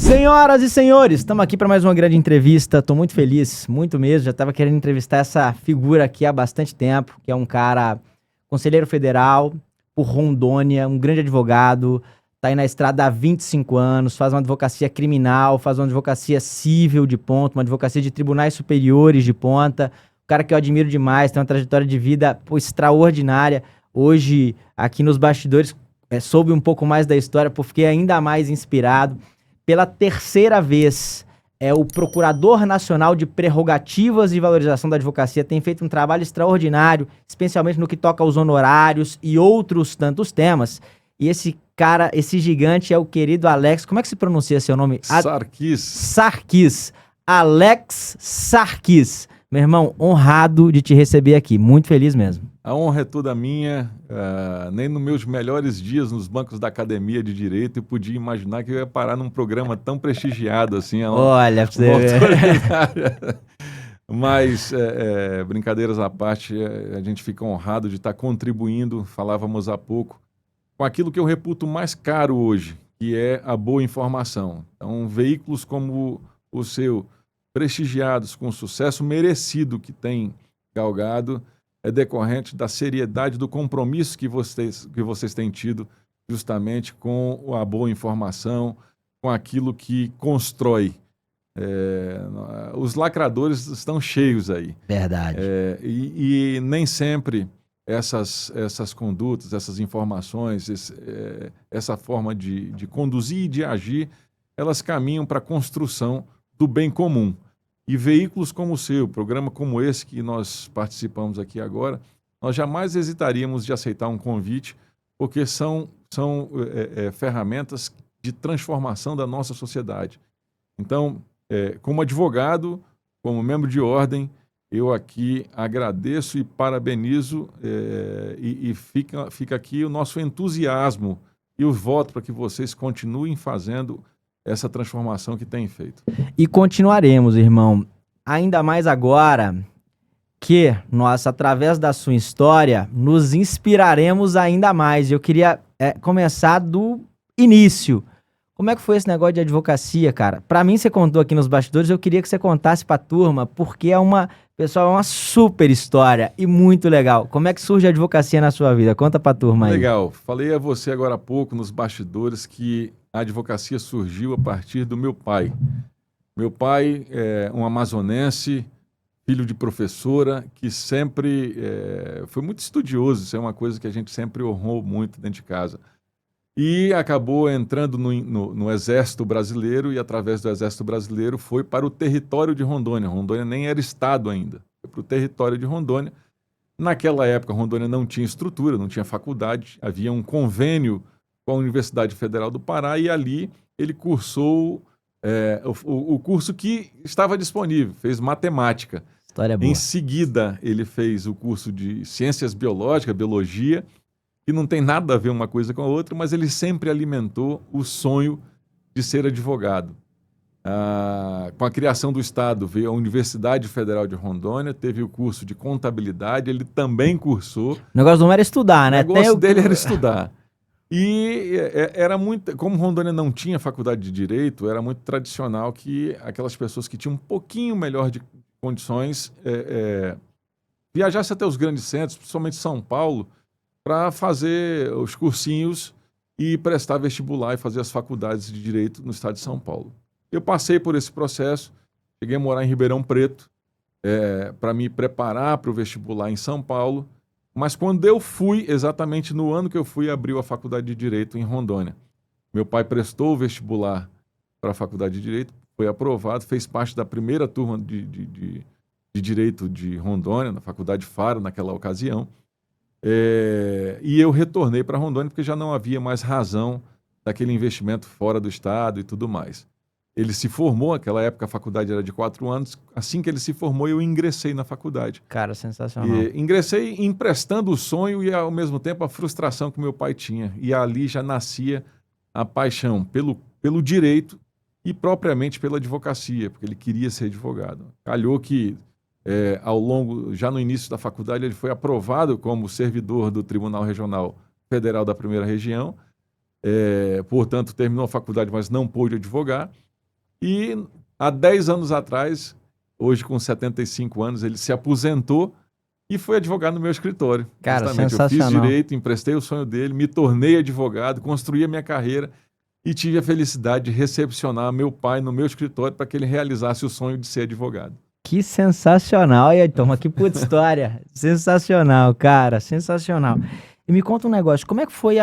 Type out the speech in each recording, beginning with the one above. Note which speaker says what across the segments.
Speaker 1: Senhoras e senhores, estamos aqui para mais uma grande entrevista. Estou muito feliz, muito mesmo. Já estava querendo entrevistar essa figura aqui há bastante tempo, que é um cara conselheiro federal por Rondônia, um grande advogado, está aí na estrada há 25 anos, faz uma advocacia criminal, faz uma advocacia civil de ponta, uma advocacia de tribunais superiores de ponta. Um cara que eu admiro demais, tem uma trajetória de vida extraordinária. Hoje, aqui nos bastidores, soube um pouco mais da história, porque fiquei ainda mais inspirado. Pela terceira vez, o Procurador Nacional de Prerrogativas e Valorização da Advocacia tem feito um trabalho extraordinário, especialmente no que toca aos honorários e outros tantos temas. E esse cara, esse gigante é o querido Alex, como é que se pronuncia seu nome?
Speaker 2: Sarkis.
Speaker 1: Sarkis. Alex Sarkis. Meu irmão, honrado de te receber aqui, muito feliz mesmo.
Speaker 2: A honra é toda minha, nem nos meus melhores dias nos bancos da Academia de Direito eu podia imaginar que eu ia parar num programa tão prestigiado assim.
Speaker 1: Olha, pra você ver.
Speaker 2: Mas, brincadeiras à parte, a gente fica honrado de estar contribuindo, falávamos há pouco, com aquilo que eu reputo mais caro hoje, que é a boa informação. Então, veículos como o seu, prestigiados com o sucesso merecido que tem galgado, é decorrente da seriedade do compromisso que vocês têm tido justamente com a boa informação, com aquilo que constrói. Os lacradores estão cheios aí.
Speaker 1: Verdade.
Speaker 2: E nem sempre essas condutas, essas informações, essa forma de conduzir e de agir, elas caminham para a construção do bem comum. E veículos como o seu, programa como esse que nós participamos aqui agora, nós jamais hesitaríamos de aceitar um convite, porque são ferramentas de transformação da nossa sociedade. Então, como advogado, como membro de ordem, eu aqui agradeço e parabenizo e fica aqui o nosso entusiasmo e o voto para que vocês continuem fazendo essa transformação que tem feito.
Speaker 1: E continuaremos, irmão. Ainda mais agora que nós, através da sua história, nos inspiraremos ainda mais. Eu queria começar do início. Como é que foi esse negócio de advocacia, cara? Pra mim, você contou aqui nos bastidores, eu queria que você contasse pra turma, porque pessoal, é uma super história e muito legal. Como é que surge a advocacia na sua vida? Conta pra turma aí.
Speaker 2: Legal. Falei a você agora há pouco, nos bastidores, que a advocacia surgiu a partir do meu pai. Meu pai é um amazonense, filho de professora, que sempre foi muito estudioso. Isso é uma coisa que a gente sempre honrou muito dentro de casa. E acabou entrando no Exército Brasileiro e, através do Exército Brasileiro, foi para o território de Rondônia. Rondônia nem era estado ainda. Foi para o território de Rondônia. Naquela época, Rondônia não tinha estrutura, não tinha faculdade. Havia um convênio com a Universidade Federal do Pará e ali ele cursou o curso que estava disponível, fez matemática.
Speaker 1: História boa.
Speaker 2: Em seguida, ele fez o curso de Ciências Biológicas, Biologia, que não tem nada a ver uma coisa com a outra, mas ele sempre alimentou o sonho de ser advogado. Com a criação do Estado, veio a Universidade Federal de Rondônia, teve o curso de Contabilidade, ele também cursou.
Speaker 1: O negócio não era estudar, né?
Speaker 2: O negócio dele era estudar. E era muito... Como Rondônia não tinha faculdade de Direito, era muito tradicional que aquelas pessoas que tinham um pouquinho melhor de condições viajassem até os grandes centros, principalmente São Paulo, para fazer os cursinhos e prestar vestibular e fazer as faculdades de Direito no estado de São Paulo. Eu passei por esse processo, cheguei a morar em Ribeirão Preto para me preparar para o vestibular em São Paulo, mas quando eu fui, exatamente no ano que eu fui, abriu a faculdade de Direito em Rondônia. Meu pai prestou o vestibular para a faculdade de Direito, foi aprovado, fez parte da primeira turma de Direito de Rondônia, na Faculdade Faro, naquela ocasião. E eu retornei para Rondônia porque já não havia mais razão daquele investimento fora do estado e tudo mais. Ele se formou, naquela época a faculdade era de 4 anos, assim que ele se formou eu ingressei na faculdade.
Speaker 1: Cara, sensacional.
Speaker 2: Ingressei emprestando o sonho e ao mesmo tempo a frustração que meu pai tinha. E ali já nascia a paixão pelo direito e propriamente pela advocacia, porque ele queria ser advogado. Calhou que já no início da faculdade, ele foi aprovado como servidor do Tribunal Regional Federal da Primeira Região, portanto, terminou a faculdade, mas não pôde advogar, E há 10 anos atrás, hoje com 75 anos, ele se aposentou e foi advogado no meu escritório.
Speaker 1: Cara,
Speaker 2: Justamente, eu fiz
Speaker 1: sensacional.
Speaker 2: direito, emprestei o sonho dele, me tornei advogado, construí a minha carreira e tive a felicidade de recepcionar meu pai no meu escritório para que ele realizasse o sonho de ser advogado.
Speaker 1: Que sensacional, e aí, Toma, que puta história. Sensacional, cara, sensacional. E me conta um negócio, como é que foi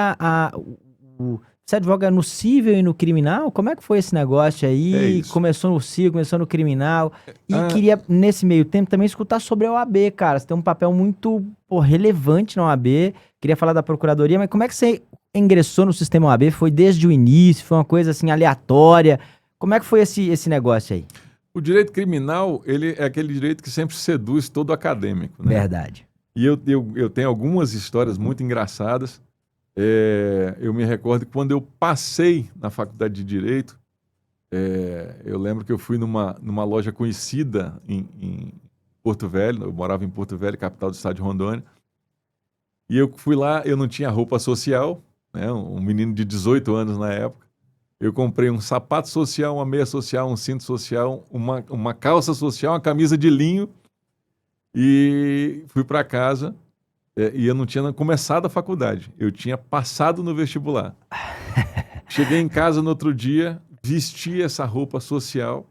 Speaker 1: você advoga no cível e no criminal? Como é que foi esse negócio
Speaker 2: É
Speaker 1: aí?
Speaker 2: isso.
Speaker 1: Começou no cível, começou no criminal. E
Speaker 2: Ah,
Speaker 1: queria, nesse meio tempo, também escutar sobre a OAB, cara. Você tem um papel muito, pô, relevante na OAB. Queria falar da Procuradoria, mas como é que você ingressou no sistema OAB? Foi desde o início? Foi uma coisa, assim, aleatória? Como é que foi esse negócio aí?
Speaker 2: o direito criminal, ele é aquele direito que sempre seduz todo acadêmico, né?
Speaker 1: Verdade.
Speaker 2: E eu tenho algumas histórias muito engraçadas. Eu me recordo que quando eu passei na faculdade de Direito, eu lembro que eu fui numa loja conhecida em Porto Velho, eu morava em Porto Velho, capital do estado de Rondônia, e eu fui lá, eu não tinha roupa social, né, um menino de 18 anos na época. Eu comprei um sapato social, uma meia social, um cinto social, uma calça social, uma camisa de linho e fui para casa. E eu não tinha começado a faculdade, eu tinha passado no vestibular. Cheguei em casa no outro dia, vesti essa roupa social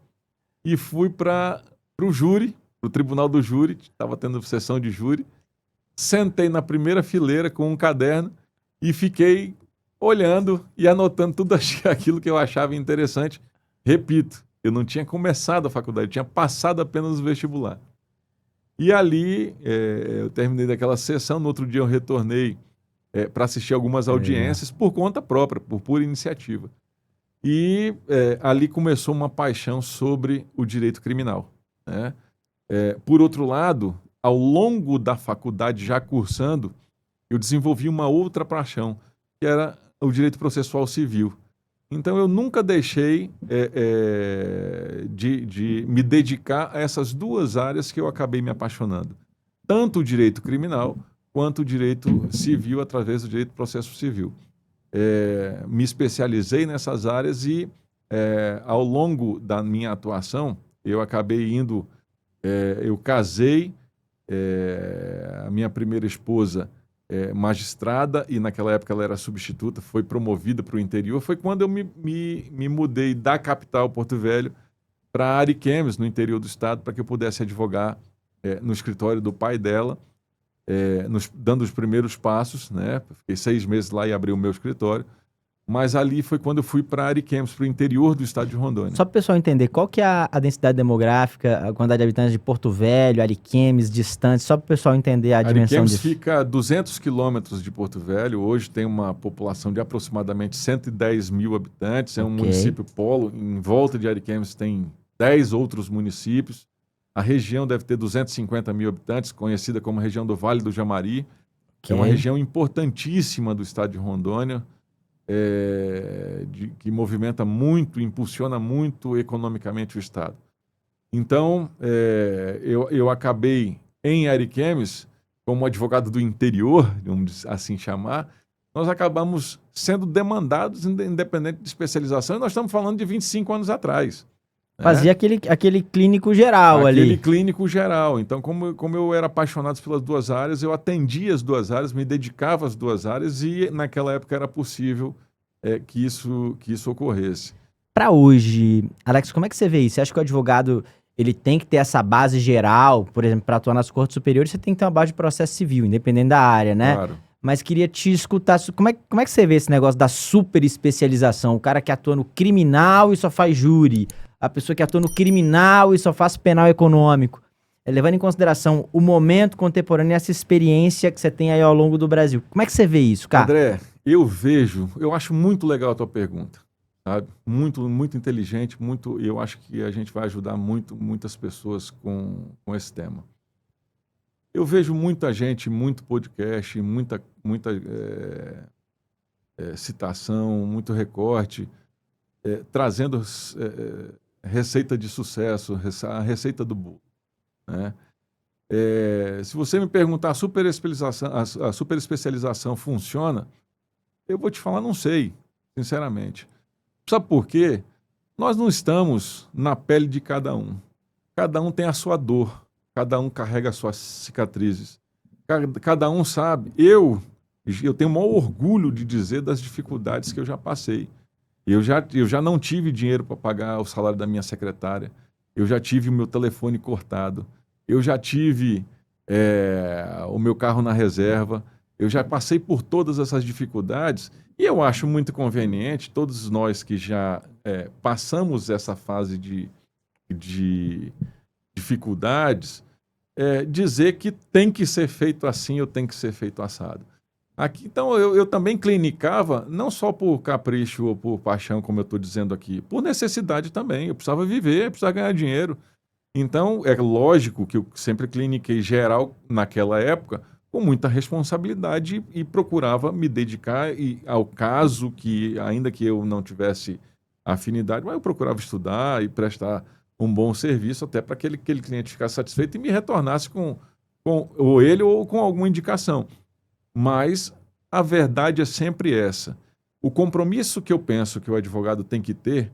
Speaker 2: e fui para o júri, para o tribunal do júri, estava tendo sessão de júri. Sentei na primeira fileira com um caderno e fiquei olhando e anotando tudo aquilo que eu achava interessante. Repito, eu não tinha começado a faculdade, eu tinha passado apenas no vestibular. E ali eu terminei daquela sessão, no outro dia eu retornei para assistir algumas audiências por conta própria, por pura iniciativa. E ali começou uma paixão sobre o direito criminal, né? Por outro lado, ao longo da faculdade, já cursando, eu desenvolvi uma outra paixão, que era o direito processual civil. Então, eu nunca deixei de me dedicar a essas duas áreas que eu acabei me apaixonando. Tanto o direito criminal, quanto o direito civil, através do direito do processo civil. Me especializei nessas áreas e, ao longo da minha atuação, eu acabei indo... eu casei, a minha primeira esposa magistrada, e naquela época ela era substituta, foi promovida para o interior. Foi quando eu me mudei da capital, Porto Velho, para Ariquemes, no interior do estado, para que eu pudesse advogar no escritório do pai dela, dando os primeiros passos, né? Fiquei 6 meses lá e abri o meu escritório. Mas ali foi quando eu fui para Ariquemes, para o interior do estado de Rondônia.
Speaker 1: Só para o pessoal entender, qual que é a densidade demográfica, a quantidade de habitantes de Porto Velho, Ariquemes, distantes, só para o pessoal entender a dimensão
Speaker 2: Ariquemes
Speaker 1: disso.
Speaker 2: fica a 200 quilômetros de Porto Velho, hoje tem uma população de aproximadamente 110 mil habitantes, é um município polo, em volta de Ariquemes tem 10 outros municípios, a região deve ter 250 mil habitantes, conhecida como região do Vale do Jamari, é uma região importantíssima do estado de Rondônia, que movimenta muito, impulsiona muito economicamente o estado. Então, eu acabei em Ariquemes, como advogado do interior, vamos assim chamar, nós acabamos sendo demandados independente de especialização, e nós estamos falando de 25 anos atrás.
Speaker 1: Fazia aquele clínico geral ali.
Speaker 2: Aquele clínico geral. Então, como eu era apaixonado pelas duas áreas, eu atendia as duas áreas, me dedicava às duas áreas, e naquela época era possível que isso ocorresse.
Speaker 1: Para hoje, Alex, como é que você vê isso? Você acha que o advogado ele tem que ter essa base geral, por exemplo, para atuar nas cortes superiores, você tem que ter uma base de processo civil, independente da área, né?
Speaker 2: Claro.
Speaker 1: Mas queria te escutar, como é que você vê esse negócio da super especialização? O cara que atua no criminal e só faz júri, a pessoa que atua no criminal e só faz penal econômico. Levando em consideração o momento contemporâneo e essa experiência que você tem aí ao longo do Brasil. Como é que você vê isso, cara?
Speaker 2: André, eu acho muito legal a tua pergunta, sabe? Muito, muito inteligente, eu acho que a gente vai ajudar muitas pessoas com esse tema. Eu vejo muita gente, muito podcast, muita citação, muito recorte, trazendo receita de sucesso, a receita do bolo, né? Se você me perguntar a super especialização funciona, eu vou te falar, não sei, sinceramente. Sabe por quê? Nós não estamos na pele de cada um. Cada um tem a sua dor, cada um carrega as suas cicatrizes. Cada um sabe. Eu tenho o maior orgulho de dizer das dificuldades que eu já passei. Eu já não tive dinheiro para pagar o salário da minha secretária. Eu já tive o meu telefone cortado. Eu já tive o meu carro na reserva. Eu já passei por todas essas dificuldades e eu acho muito conveniente, todos nós que já passamos essa fase de dificuldades, dizer que tem que ser feito assim ou tem que ser feito assado. Aqui, então, eu também clinicava, não só por capricho ou por paixão, como eu estou dizendo aqui, por necessidade também. Eu precisava viver, eu precisava ganhar dinheiro. Então, é lógico que eu sempre cliniquei geral naquela época com muita responsabilidade e procurava me dedicar ao caso que, ainda que eu não tivesse afinidade, mas eu procurava estudar e prestar um bom serviço até para que aquele cliente ficasse satisfeito e me retornasse com ou ele ou com alguma indicação. Mas a verdade é sempre essa. O compromisso que eu penso que o advogado tem que ter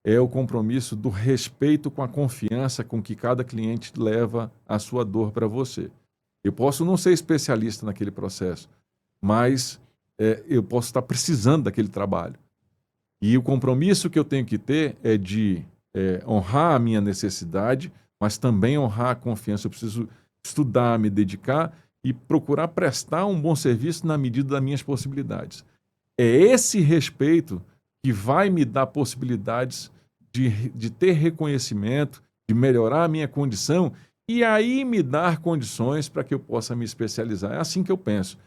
Speaker 2: é o compromisso do respeito com a confiança com que cada cliente leva a sua dor para você. Eu posso não ser especialista naquele processo, mas eu posso estar precisando daquele trabalho. E o compromisso que eu tenho que ter é de honrar a minha necessidade, mas também honrar a confiança. Eu preciso estudar, me dedicar e procurar prestar um bom serviço na medida das minhas possibilidades. É esse respeito que vai me dar possibilidades de ter reconhecimento, de melhorar a minha condição e aí me dar condições para que eu possa me especializar. É assim que eu penso.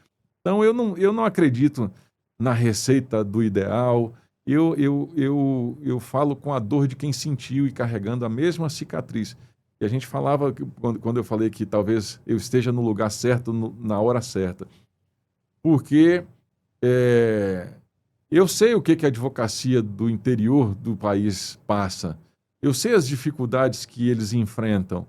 Speaker 2: Então, eu não acredito na receita do ideal. Eu falo com a dor de quem sentiu e carregando a mesma cicatriz. E a gente falava, quando eu falei que talvez eu esteja no lugar certo, na hora certa. Porque eu sei o que a advocacia do interior do país passa. Eu sei as dificuldades que eles enfrentam.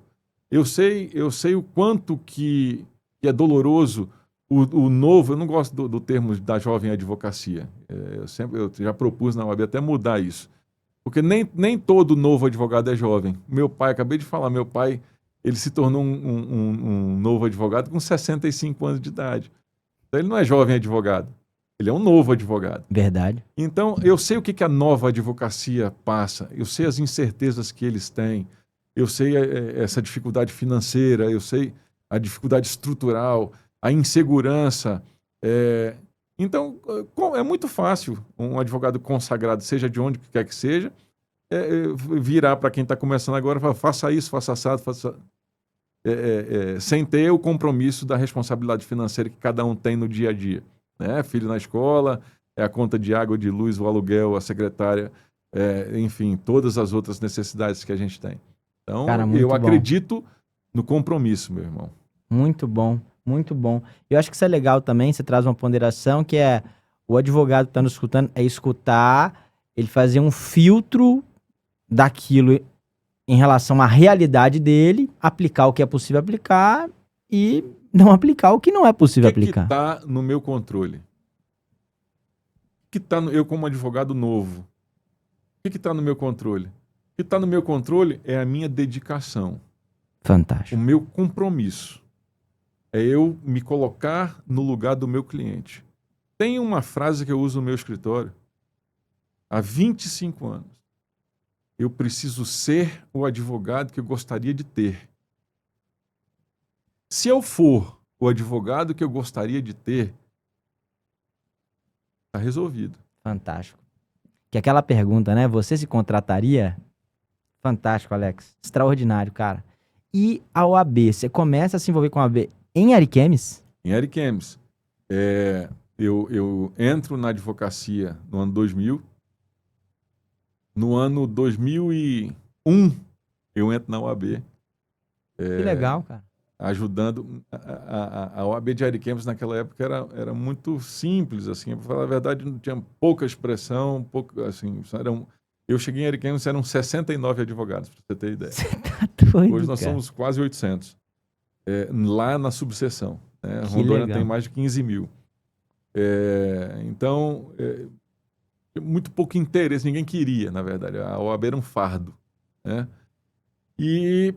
Speaker 2: Eu sei o quanto que é doloroso o novo. Eu não gosto do termo da jovem advocacia. Eu já propus na OAB até mudar isso. Porque nem todo novo advogado é jovem. Meu pai, acabei de falar, meu pai, ele se tornou um novo advogado com 65 anos de idade. Então ele não é jovem advogado, ele é um novo advogado.
Speaker 1: Verdade.
Speaker 2: Então eu sei o que a nova advocacia passa, eu sei as incertezas que eles têm, eu sei essa dificuldade financeira, eu sei a dificuldade estrutural, a insegurança. Então, é muito fácil um advogado consagrado, seja de onde quer que seja, virar para quem está começando agora e falar, faça isso, faça assado, sem ter o compromisso da responsabilidade financeira que cada um tem no dia a dia. Né? Filho na escola, a conta de água, de luz, o aluguel, a secretária, enfim, todas as outras necessidades que a gente tem. Então,
Speaker 1: Cara,
Speaker 2: eu
Speaker 1: bom.
Speaker 2: acredito no compromisso, meu irmão.
Speaker 1: Muito bom, muito bom. Eu acho que isso é legal também, você traz uma ponderação que é o advogado que está nos escutando, é escutar, ele fazer um filtro daquilo em relação à realidade dele, aplicar o que é possível aplicar e não aplicar o que não é possível aplicar.
Speaker 2: O que está no meu controle? O que está eu como advogado novo? O que está no meu controle? O que está no meu controle é a minha dedicação.
Speaker 1: Fantástico.
Speaker 2: O meu compromisso. É eu me colocar no lugar do meu cliente. Tem uma frase que eu uso no meu escritório há 25 anos. Eu preciso ser o advogado que eu gostaria de ter. Se eu for o advogado que eu gostaria de ter, está resolvido.
Speaker 1: Fantástico. Que aquela pergunta, né? Você se contrataria? Fantástico, Alex. Extraordinário, cara. E a OAB? Você começa a se envolver com a OAB em Ariquemes?
Speaker 2: Em Ariquemes. Eu entro na advocacia no ano 2000. No ano 2001, eu entro na OAB.
Speaker 1: Que legal, cara.
Speaker 2: Ajudando. A OAB de Ariquemes naquela época era muito simples, assim. Para falar a verdade, não tinha pouca expressão, assim, eu cheguei em Ariquemes, eram 69 advogados, para você ter ideia.
Speaker 1: Você tá doido,
Speaker 2: Hoje nós
Speaker 1: cara.
Speaker 2: somos quase 800, lá na subseção. Rondônia
Speaker 1: legal.
Speaker 2: tem mais de 15 mil. Então, muito pouco interesse, ninguém queria, na verdade. A OAB era um fardo, né? E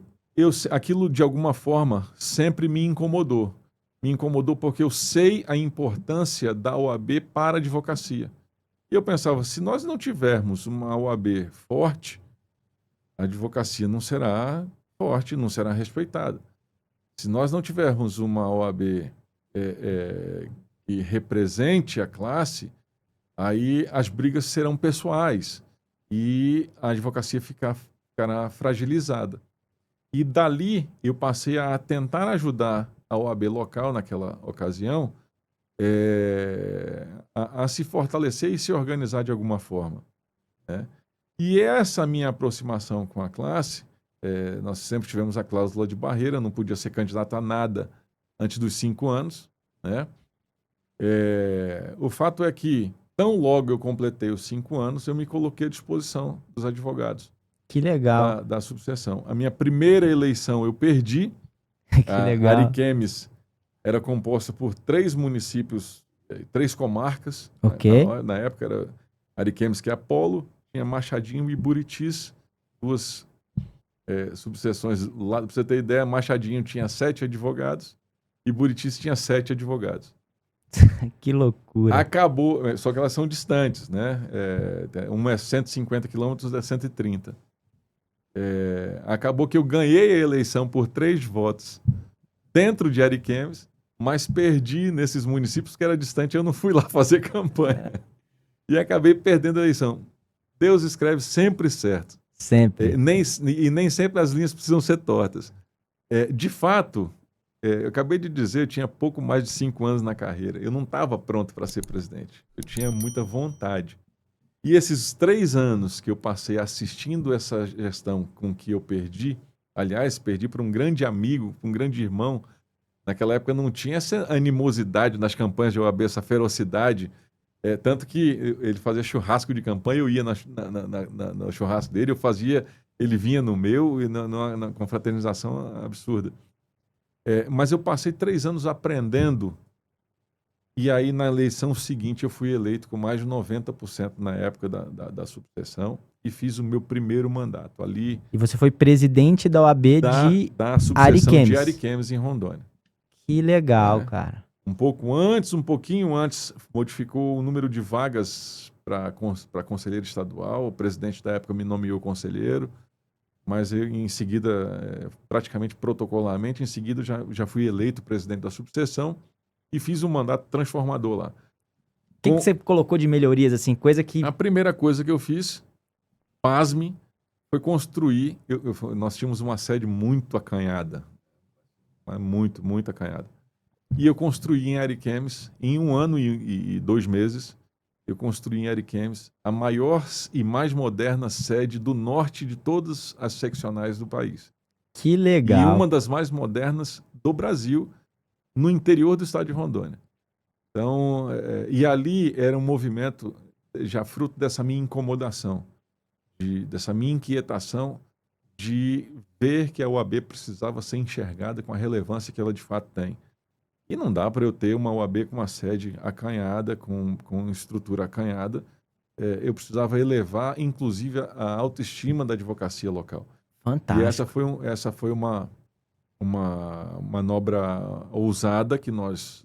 Speaker 2: aquilo, de alguma forma, sempre me incomodou. Me incomodou porque eu sei a importância da OAB para a advocacia. E eu pensava, se nós não tivermos uma OAB forte, a advocacia não será forte, não será respeitada. Se nós não tivermos uma OAB que represente a classe, aí as brigas serão pessoais e a advocacia ficará fragilizada. E dali eu passei a tentar ajudar a OAB local naquela ocasião a se fortalecer e se organizar de alguma forma, né? E essa minha aproximação com a classe, nós sempre tivemos a cláusula de barreira, não podia ser candidato a nada antes dos 5 anos, né? O fato é que, tão logo eu completei os 5 anos, eu me coloquei à disposição dos advogados.
Speaker 1: Que legal.
Speaker 2: Da subseção. A minha primeira eleição eu perdi.
Speaker 1: Que legal.
Speaker 2: Ariquemes era composta por 3 municípios, 3 comarcas.
Speaker 1: Ok.
Speaker 2: Na época era Ariquemes, que é Apolo, tinha Machadinho e Buritis, 2 subseções. Lá, para você ter ideia, Machadinho tinha 7 advogados e Buritis tinha 7 advogados.
Speaker 1: Que loucura.
Speaker 2: Acabou, só que elas são distantes, né? Uma é 150 quilômetros, outra é 130. Acabou que eu ganhei a eleição por 3 votos dentro de Ariquemes, mas perdi nesses municípios que era distante, eu não fui lá fazer campanha. E acabei perdendo a eleição. Deus escreve sempre certo.
Speaker 1: Sempre.
Speaker 2: Nem sempre as linhas precisam ser tortas. De fato, eu acabei de dizer, eu tinha pouco mais de 5 anos na carreira. Eu não estava pronto para ser presidente. Eu tinha muita vontade. E esses 3 anos que eu passei assistindo essa gestão com que eu perdi, aliás, perdi para um grande amigo, um grande irmão. Naquela época não tinha essa animosidade nas campanhas de OAB, essa ferocidade. Tanto que ele fazia churrasco de campanha, eu ia no churrasco dele, ele vinha no meu, e na confraternização absurda. Mas eu passei 3 anos aprendendo, e aí na eleição seguinte eu fui eleito com mais de 90% na época da subseção, e fiz o meu primeiro mandato ali.
Speaker 1: E você foi presidente da OAB
Speaker 2: da subseção
Speaker 1: Ariquemes.
Speaker 2: de Ariquemes, em Rondônia.
Speaker 1: Que legal, cara.
Speaker 2: Um pouquinho antes, modificou o número de vagas para conselheiro estadual. O presidente da época me nomeou conselheiro, mas eu, em seguida, praticamente protocolarmente, em seguida já fui eleito presidente da subseção e fiz um mandato transformador lá.
Speaker 1: O que você colocou de melhorias, assim, coisa que...
Speaker 2: A primeira coisa que eu fiz, pasme, foi construir... nós tínhamos uma sede muito acanhada, muito, muito acanhada. E eu construí em Ariquemes, em 1 ano e 2 meses, eu construí em Ariquemes a maior e mais moderna sede do norte de todas as seccionais do país.
Speaker 1: Que legal.
Speaker 2: E uma das mais modernas do Brasil, no interior do estado de Rondônia. Então, e ali era um movimento já fruto dessa minha incomodação, dessa minha inquietação de ver que a OAB precisava ser enxergada com a relevância que ela de fato tem. E não dá para eu ter uma OAB com uma sede acanhada, com estrutura acanhada. Eu precisava elevar, inclusive, a autoestima da advocacia local.
Speaker 1: Fantástico.
Speaker 2: E essa foi uma manobra ousada que nós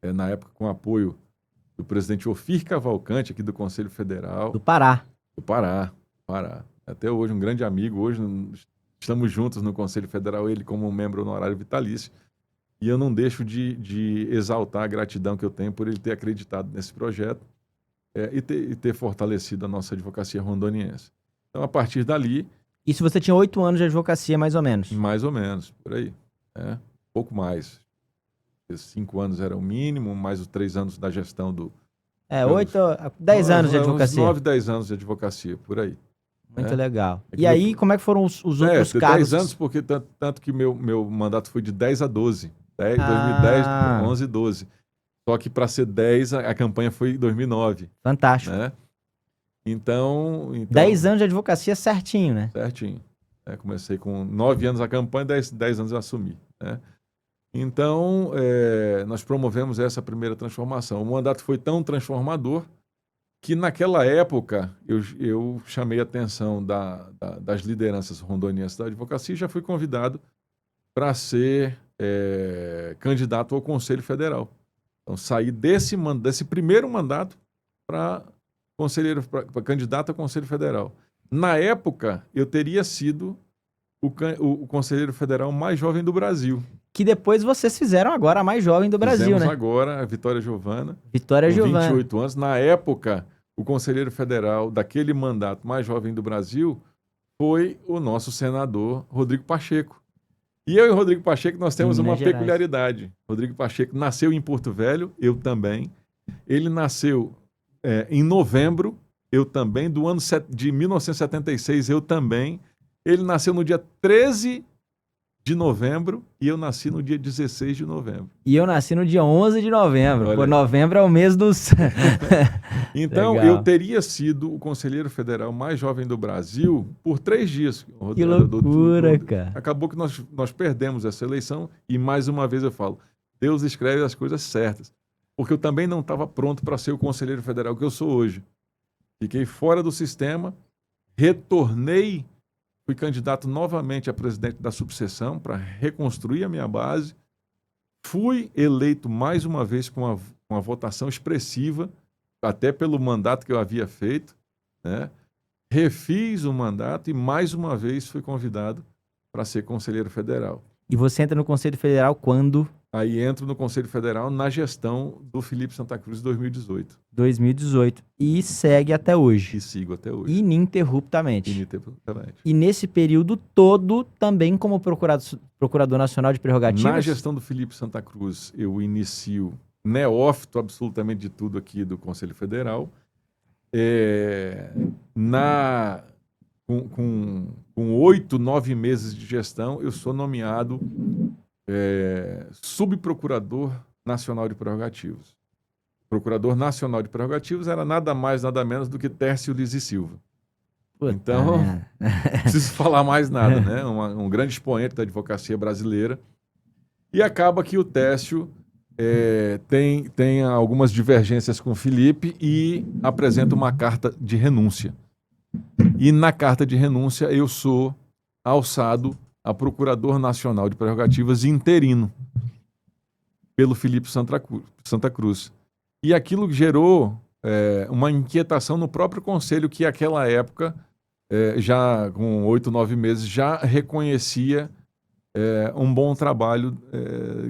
Speaker 2: na época, com o apoio do presidente Ofir Cavalcante, aqui do Conselho Federal.
Speaker 1: Do Pará.
Speaker 2: Do Pará. Até hoje, um grande amigo. Hoje estamos juntos no Conselho Federal, ele como um membro honorário vitalício. E eu não deixo de exaltar a gratidão que eu tenho por ele ter acreditado nesse projeto e ter fortalecido a nossa advocacia rondoniense. Então, a partir dali...
Speaker 1: Isso você tinha 8 anos de advocacia, mais ou menos?
Speaker 2: Mais ou menos, por aí. Pouco mais. 5 anos era o mínimo, mais os 3 anos da gestão do...
Speaker 1: 10 anos de advocacia.
Speaker 2: 9, 10 anos de advocacia, por aí.
Speaker 1: Muito legal. E aí, como é que foram os outros cargos?
Speaker 2: 10 anos, porque tanto que meu mandato foi de 10 a 12. 2010, 11 e 12. Só que para ser 10, a campanha foi em 2009.
Speaker 1: Fantástico.
Speaker 2: Né? Então...
Speaker 1: 10 anos de advocacia certinho, né?
Speaker 2: Certinho. Comecei com 9 anos a campanha, 10 anos eu assumi. Né? Então, nós promovemos essa primeira transformação. O mandato foi tão transformador que naquela época eu chamei a atenção das lideranças rondonienses da advocacia e já fui convidado para ser candidato ao Conselho Federal. Então, saí desse primeiro mandato para candidato ao Conselho Federal. Na época, eu teria sido o conselheiro federal mais jovem do Brasil.
Speaker 1: Que depois vocês fizeram agora a mais jovem do Brasil,
Speaker 2: Fizemos
Speaker 1: né?
Speaker 2: agora a Vitória Giovana.
Speaker 1: Vitória
Speaker 2: com
Speaker 1: Giovana.
Speaker 2: 28 anos. Na época, o conselheiro federal daquele mandato mais jovem do Brasil foi o nosso senador Rodrigo Pacheco. E eu e o Rodrigo Pacheco, nós temos uma peculiaridade. Rodrigo Pacheco nasceu em Porto Velho, eu também. Ele nasceu em novembro, eu também. Do ano de 1976, eu também. Ele nasceu no dia 13 de novembro e eu nasci no dia 16 de novembro.
Speaker 1: E eu nasci no dia 11 de novembro. Pô, novembro é o mês dos...
Speaker 2: Então,
Speaker 1: Legal.
Speaker 2: eu teria sido o conselheiro federal mais jovem do Brasil por 3 dias.
Speaker 1: Que loucura, cara.
Speaker 2: Acabou que nós perdemos essa eleição e, mais uma vez, eu falo, Deus escreve as coisas certas. Porque eu também não estava pronto para ser o conselheiro federal que eu sou hoje. Fiquei fora do sistema, retornei, fui candidato novamente a presidente da subseção para reconstruir a minha base. Fui eleito mais uma vez com uma votação expressiva, até pelo mandato que eu havia feito, né? Refiz o mandato e mais uma vez fui convidado para ser conselheiro federal.
Speaker 1: E você entra no Conselho Federal quando?
Speaker 2: Aí entro no Conselho Federal na gestão do Felipe Santa Cruz em 2018.
Speaker 1: 2018. E segue até hoje.
Speaker 2: E sigo até hoje.
Speaker 1: Ininterruptamente.
Speaker 2: Ininterruptamente.
Speaker 1: E nesse período todo, também como Procurador Nacional de Prerrogativas?
Speaker 2: Na gestão do Felipe Santa Cruz, eu inicio neófito absolutamente de tudo aqui do Conselho Federal. Com 8, 9 meses de gestão, eu sou nomeado subprocurador nacional de prerrogativas. Procurador nacional de prerrogativas era nada mais, nada menos do que Tércio Liz e Silva.
Speaker 1: Puta,
Speaker 2: então, não preciso falar mais nada, né? Um grande expoente da advocacia brasileira. E acaba que o Tércio tem algumas divergências com o Felipe e apresenta uma carta de renúncia. E na carta de renúncia eu sou alçado a Procurador Nacional de Prerrogativas interino pelo Felipe Santa Cruz. E aquilo gerou uma inquietação no próprio Conselho, que naquela época, já com 8, 9 meses, já reconhecia um bom trabalho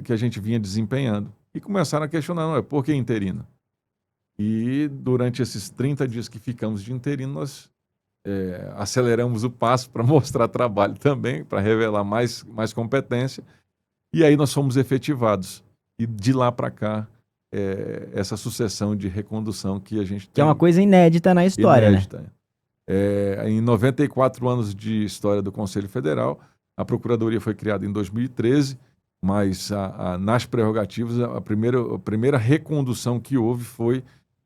Speaker 2: que a gente vinha desempenhando. E começaram a questionar, por que interino? E durante esses 30 dias que ficamos de interino, nós aceleramos o passo para mostrar trabalho também, para revelar mais competência. E aí nós fomos efetivados. E de lá para cá, essa sucessão de recondução que a gente tem.
Speaker 1: Que é uma coisa inédita na história,
Speaker 2: inédita,
Speaker 1: né?
Speaker 2: Em 94 anos de história do Conselho Federal, a Procuradoria foi criada em 2013, mas nas prerrogativas, a primeira recondução que houve foi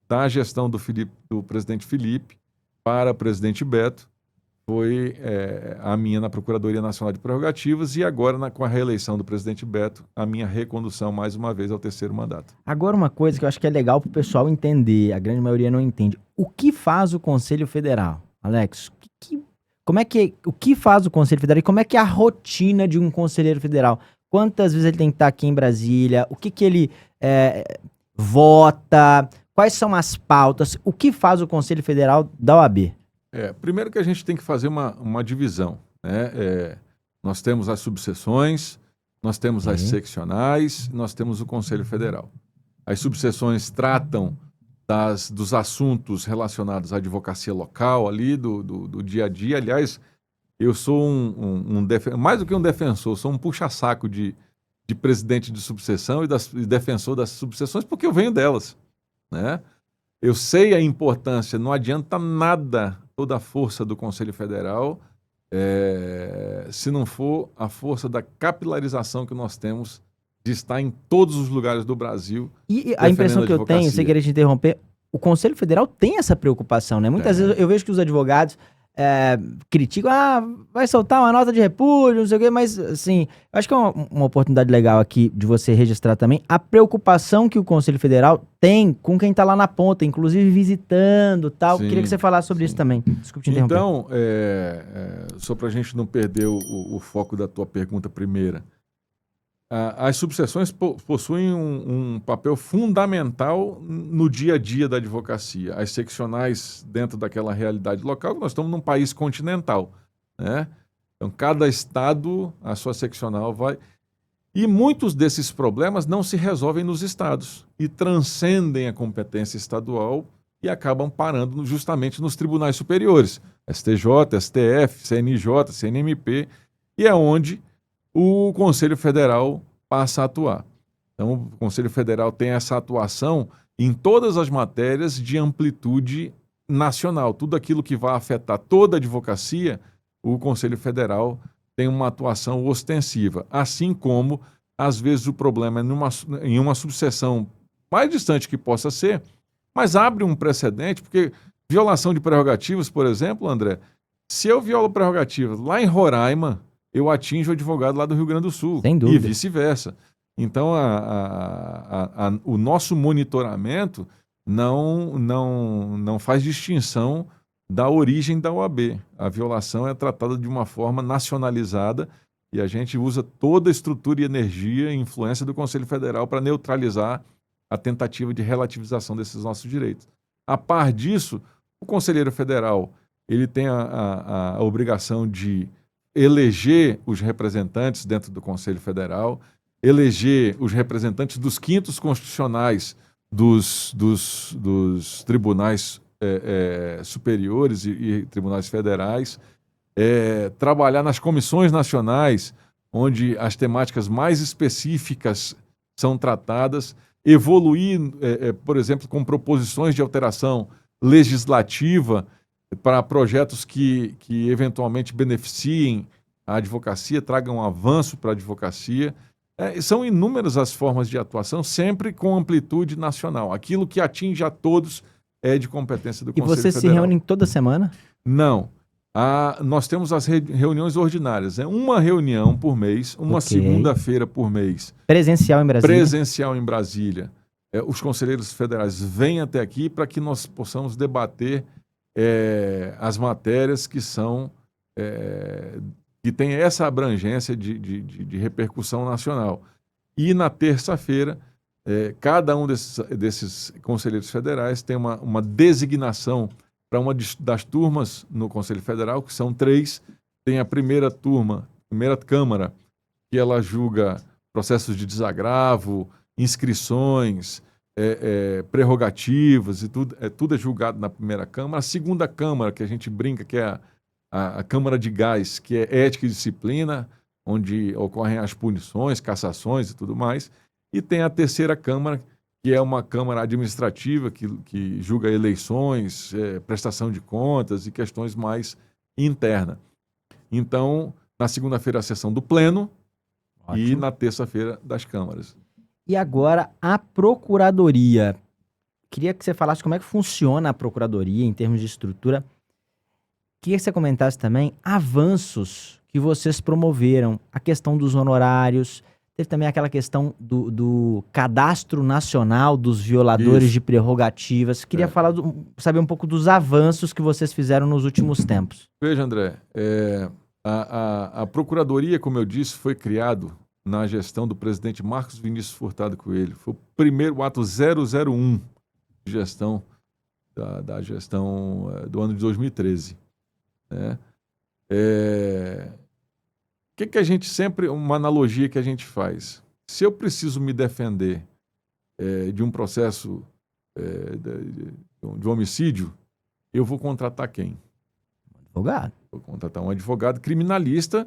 Speaker 2: da gestão do presidente Felipe para o presidente Beto, foi a minha na Procuradoria Nacional de Prerrogativas e agora, com a reeleição do presidente Beto, a minha recondução mais uma vez ao 3º mandato.
Speaker 1: Agora, uma coisa que eu acho que é legal para o pessoal entender, a grande maioria não entende. O que faz o Conselho Federal, Alex? O que faz o Conselho Federal e como é que é a rotina de um conselheiro federal? Quantas vezes ele tem que estar aqui em Brasília? O que ele vota? Quais são as pautas? O que faz o Conselho Federal da OAB?
Speaker 2: Primeiro que a gente tem que fazer uma divisão, né? Nós temos as subseções, nós temos as seccionais, nós temos o Conselho Federal. As subseções tratam dos assuntos relacionados à advocacia local ali, do dia a dia. Aliás, eu sou mais do que um defensor, sou um puxa-saco de presidente de subseção e defensor das subseções, porque eu venho delas, né? Eu sei a importância, não adianta nada toda a força do Conselho Federal se não for a força da capilarização que nós temos de estar em todos os lugares do Brasil.
Speaker 1: E a impressão que eu tenho, sem querer te interromper, o Conselho Federal tem essa preocupação, né? Muitas vezes eu vejo que os advogados criticam, vai soltar uma nota de repúdio, não sei o quê, mas, assim, eu acho que é uma oportunidade legal aqui de você registrar também a preocupação que o Conselho Federal tem com quem tá lá na ponta, inclusive visitando, tal. Queria que você falasse sobre isso também. Desculpe te interromper.
Speaker 2: Então, só para a gente não perder o foco da tua pergunta primeira, as subseções possuem um papel fundamental no dia a dia da advocacia. As seccionais, dentro daquela realidade local, nós estamos num país continental, né? Então, cada estado, a sua seccional vai... E muitos desses problemas não se resolvem nos estados e transcendem a competência estadual e acabam parando justamente nos tribunais superiores, STJ, STF, CNJ, CNMP, e é onde o Conselho Federal passa a atuar. Então, o Conselho Federal tem essa atuação em todas as matérias de amplitude nacional. Tudo aquilo que vai afetar toda a advocacia, o Conselho Federal tem uma atuação ostensiva. Assim como, às vezes, o problema é em uma subseção mais distante que possa ser, mas abre um precedente, porque violação de prerrogativas, por exemplo, André, se eu violo prerrogativas lá em Roraima, eu atinjo o advogado lá do Rio Grande do Sul.
Speaker 1: Sem dúvida.
Speaker 2: E vice-versa. Então, o nosso monitoramento não faz distinção da origem da OAB. A violação é tratada de uma forma nacionalizada e a gente usa toda a estrutura e energia e influência do Conselho Federal para neutralizar a tentativa de relativização desses nossos direitos. A par disso, o Conselheiro Federal ele tem a obrigação de eleger os representantes dentro do Conselho Federal, eleger os representantes dos quintos constitucionais dos tribunais superiores e tribunais federais, trabalhar nas comissões nacionais, onde as temáticas mais específicas são tratadas, evoluir, por exemplo, com proposições de alteração legislativa para projetos que eventualmente beneficiem a advocacia, tragam um avanço para a advocacia. São inúmeras as formas de atuação, sempre com amplitude nacional. Aquilo que atinge a todos é de competência do Conselho Federal.
Speaker 1: E vocês se reúnem toda semana?
Speaker 2: Não. Nós temos as reuniões ordinárias. Uma reunião por mês, uma segunda-feira por mês.
Speaker 1: Presencial em Brasília?
Speaker 2: Presencial em Brasília. Os conselheiros federais vêm até aqui para que nós possamos debater as matérias que têm essa abrangência de repercussão nacional. E na terça-feira, cada um desses conselheiros federais tem uma designação para uma das turmas no Conselho Federal, que são 3. Tem a primeira turma, primeira Câmara, que ela julga processos de desagravo, inscrições, prerrogativas e tudo é julgado na primeira Câmara. A segunda Câmara, que a gente brinca que é a Câmara de Gás, que é ética e disciplina, onde ocorrem as punições, cassações e tudo mais. E tem a terceira Câmara, que é uma Câmara administrativa que julga eleições, prestação de contas e questões mais internas. Então, na segunda-feira a sessão do Pleno. Ótimo. E na terça-feira das câmaras.
Speaker 1: E agora a Procuradoria. Queria que você falasse como é que funciona a Procuradoria em termos de estrutura. Queria que você comentasse também avanços que vocês promoveram, a questão dos honorários, teve também aquela questão do cadastro nacional dos violadores de prerrogativas. Queria saber um pouco dos avanços que vocês fizeram nos últimos tempos.
Speaker 2: Veja, André, a Procuradoria, como eu disse, foi criado na gestão do presidente Marcos Vinícius Furtado Coelho. Foi o primeiro ato 001 de gestão da gestão do ano de 2013. Né? Que a gente sempre... Uma analogia que a gente faz. Se eu preciso me defender de um processo de homicídio, eu vou contratar quem?
Speaker 1: Advogado.
Speaker 2: Vou contratar um advogado criminalista,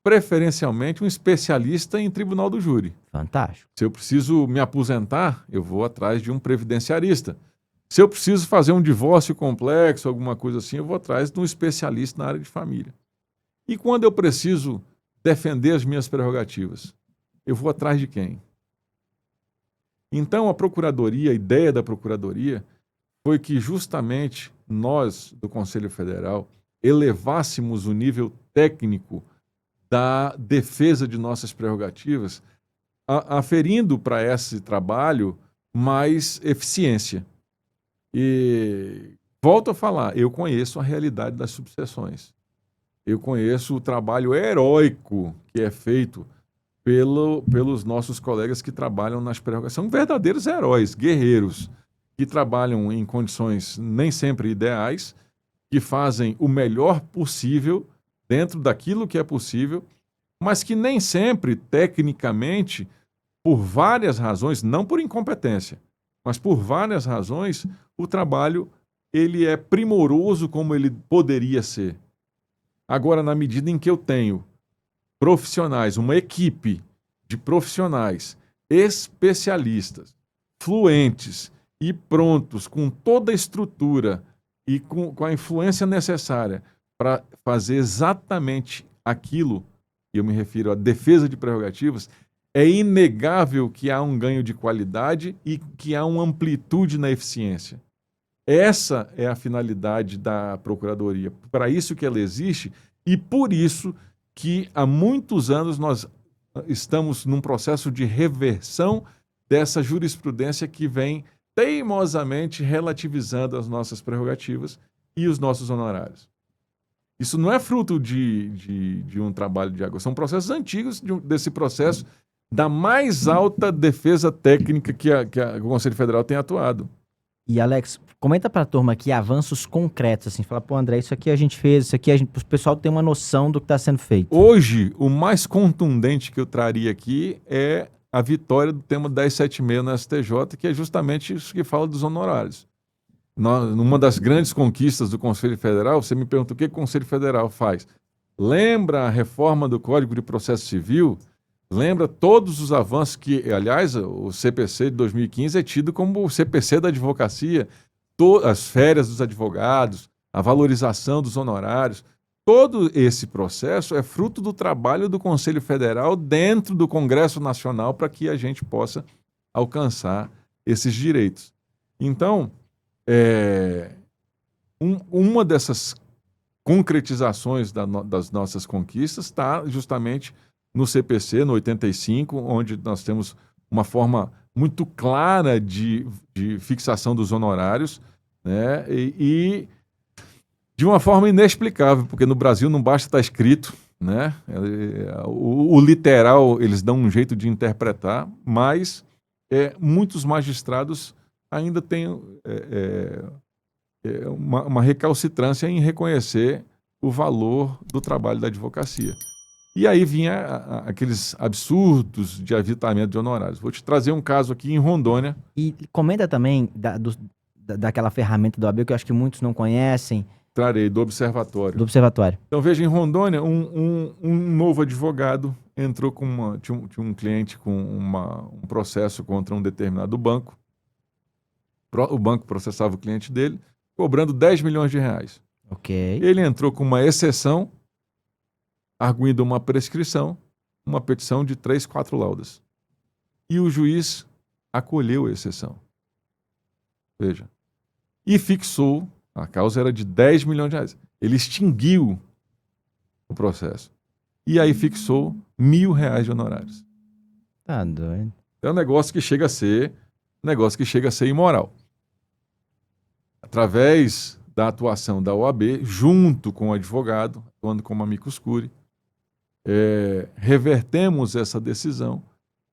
Speaker 2: preferencialmente um especialista em tribunal do júri.
Speaker 1: Fantástico.
Speaker 2: Se eu preciso me aposentar, eu vou atrás de um previdenciarista. Se eu preciso fazer um divórcio complexo, alguma coisa assim, eu vou atrás de um especialista na área de família. E quando eu preciso defender as minhas prerrogativas, eu vou atrás de quem? Então, a ideia da Procuradoria foi que justamente nós, do Conselho Federal, elevássemos o nível técnico da defesa de nossas prerrogativas, aferindo para esse trabalho mais eficiência. E volto a falar, eu conheço a realidade das subseções. Eu conheço o trabalho heróico que é feito pelos nossos colegas que trabalham nas prerrogativas. São verdadeiros heróis, guerreiros, que trabalham em condições nem sempre ideais, que fazem o melhor possível dentro daquilo que é possível, mas que nem sempre, tecnicamente, por várias razões, não por incompetência, mas por várias razões, o trabalho ele é primoroso como ele poderia ser. Agora, na medida em que eu tenho profissionais, uma equipe de profissionais especialistas, fluentes e prontos, com toda a estrutura e com a influência necessária para fazer exatamente aquilo, e eu me refiro à defesa de prerrogativas, é inegável que há um ganho de qualidade e que há uma amplitude na eficiência. Essa é a finalidade da Procuradoria. Para isso que ela existe e por isso que há muitos anos nós estamos num processo de reversão dessa jurisprudência que vem teimosamente relativizando as nossas prerrogativas e os nossos honorários. Isso não é fruto de um trabalho de agora, são processos antigos desse processo da mais alta defesa técnica que o Conselho Federal tem atuado.
Speaker 1: E, Alex, comenta para a turma aqui avanços concretos, assim, fala, pô, André, isso aqui a gente fez, isso aqui o pessoal tem uma noção do que está sendo feito.
Speaker 2: Hoje, o mais contundente que eu traria aqui é a vitória do tema 1076 no STJ, que é justamente isso que fala dos honorários. Numa das grandes conquistas do Conselho Federal, você me pergunta o que o Conselho Federal faz. Lembra a reforma do Código de Processo Civil? Lembra todos os avanços que, aliás, o CPC de 2015 é tido como o CPC da advocacia, as férias dos advogados, a valorização dos honorários. Todo esse processo é fruto do trabalho do Conselho Federal dentro do Congresso Nacional para que a gente possa alcançar esses direitos. Então, uma dessas concretizações das nossas conquistas está justamente no CPC, no 85, onde nós temos uma forma muito clara de fixação dos honorários, né? E de uma forma inexplicável, porque no Brasil não basta estar escrito, né? O literal eles dão um jeito de interpretar, mas muitos magistrados ainda têm uma recalcitrância em reconhecer o valor do trabalho da advocacia. E aí vinha aqueles absurdos de avitamento de honorários. Vou te trazer um caso aqui em Rondônia.
Speaker 1: E comenta também daquela ferramenta do OAB que eu acho que muitos não conhecem.
Speaker 2: Trarei, do Observatório.
Speaker 1: Do Observatório.
Speaker 2: Então veja, em Rondônia, um novo advogado entrou com tinha um cliente com um processo contra um determinado banco. O banco processava o cliente dele, cobrando 10 milhões de reais.
Speaker 1: Ok.
Speaker 2: Ele entrou com uma exceção, arguindo uma prescrição, uma petição de 3, 4 laudas. E o juiz acolheu a exceção. Veja. E fixou, a causa era de 10 milhões de reais. Ele extinguiu o processo. E aí fixou R$1.000 de honorários.
Speaker 1: Tá doido.
Speaker 2: É um negócio que chega a ser imoral. Através da atuação da OAB, junto com o advogado, atuando como amicus curiae, revertemos essa decisão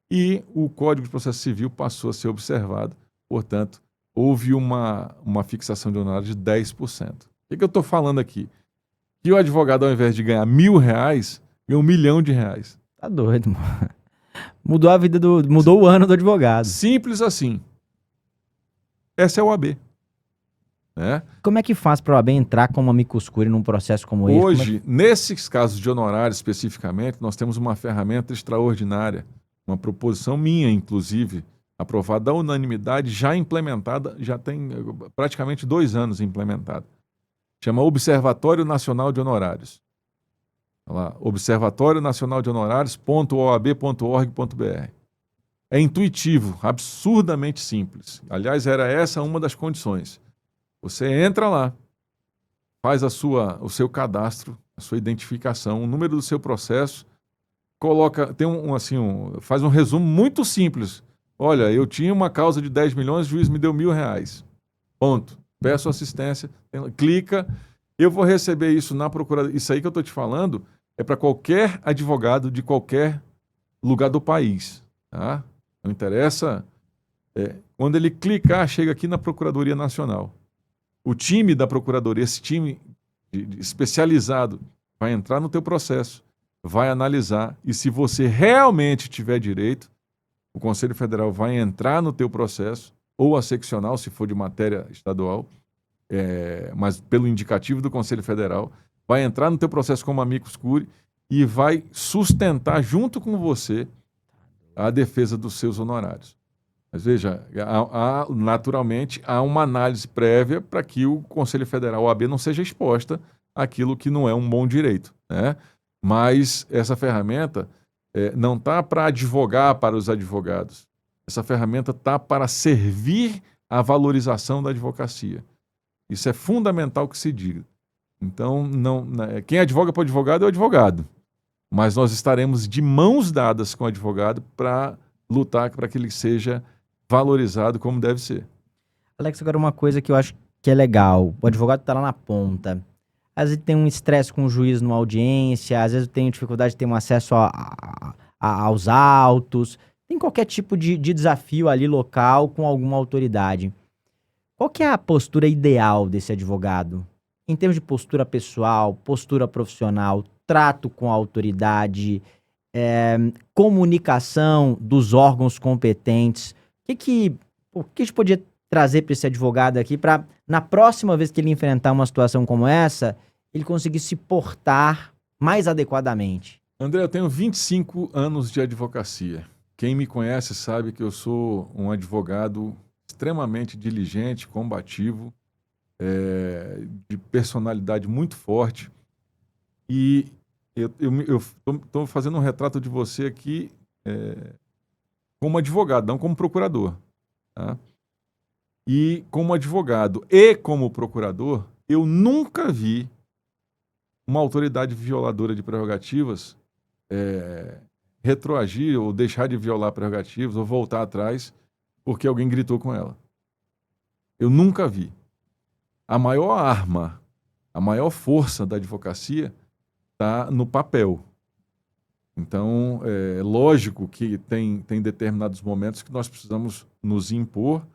Speaker 2: e o Código de Processo Civil passou a ser observado. Portanto, houve uma fixação de honorários de 10%. O que eu estou falando aqui? Que o advogado, ao invés de ganhar R$1.000, ganhou R$1.000.000.
Speaker 1: Tá doido, mano. Mudou a vida mudou o ano do advogado.
Speaker 2: Simples assim. Essa é a OAB. Né?
Speaker 1: Como é que faz para a OAB entrar como amicus curiae num processo como esse?
Speaker 2: Hoje, nesses casos de honorários especificamente, nós temos uma ferramenta extraordinária, uma proposição minha, inclusive, aprovada à unanimidade, já implementada, já tem praticamente 2 anos implementada. Chama Observatório Nacional de Honorários. Lá, Observatório Nacional de Honorários.oab.org.br. É intuitivo, absurdamente simples. Aliás, era essa uma das condições. Você entra lá, faz o seu cadastro, a sua identificação, o número do seu processo, coloca, faz um resumo muito simples. Olha, eu tinha uma causa de 10 milhões, o juiz me deu R$ 1.000. Ponto. Peço assistência, clica, eu vou receber isso na procuradoria. Isso aí que eu estou te falando é para qualquer advogado de qualquer lugar do país. Tá? Não interessa. Quando ele clicar, chega aqui na Procuradoria Nacional. O time da Procuradoria, esse time especializado, vai entrar no teu processo, vai analisar, e se você realmente tiver direito, o Conselho Federal vai entrar no teu processo, ou a seccional, se for de matéria estadual, mas pelo indicativo do Conselho Federal, vai entrar no teu processo como amicus curiae e vai sustentar junto com você a defesa dos seus honorários. Mas veja, naturalmente há uma análise prévia para que o Conselho Federal, OAB, não seja exposta àquilo que não é um bom direito, né? Mas essa ferramenta não está para advogar para os advogados. Essa ferramenta está para servir à valorização da advocacia. Isso é fundamental que se diga. Então, quem advoga para o advogado é o advogado. Mas nós estaremos de mãos dadas com o advogado para lutar para que ele seja valorizado como deve ser.
Speaker 1: Alex, agora uma coisa que eu acho que é legal. O advogado está lá na ponta. Às vezes tem um estresse com o juiz numa audiência, às vezes eu tenho dificuldade de ter um acesso aos autos. Tem qualquer tipo de desafio ali local com alguma autoridade. Qual que é a postura ideal desse advogado? Em termos de postura pessoal, postura profissional, trato com a autoridade, comunicação dos órgãos competentes. O que a gente podia trazer para esse advogado aqui para, na próxima vez que ele enfrentar uma situação como essa, ele conseguir se portar mais adequadamente?
Speaker 2: André, eu tenho 25 anos de advocacia. Quem me conhece sabe que eu sou um advogado extremamente diligente, combativo, de personalidade muito forte. E eu estou fazendo um retrato de você aqui como advogado, não como procurador. Tá? E como advogado e como procurador, eu nunca vi uma autoridade violadora de prerrogativas retroagir ou deixar de violar prerrogativas ou voltar atrás porque alguém gritou com ela. Eu nunca vi. A maior arma, a maior força da advocacia está no papel. Então, é lógico que tem determinados momentos que nós precisamos nos impor,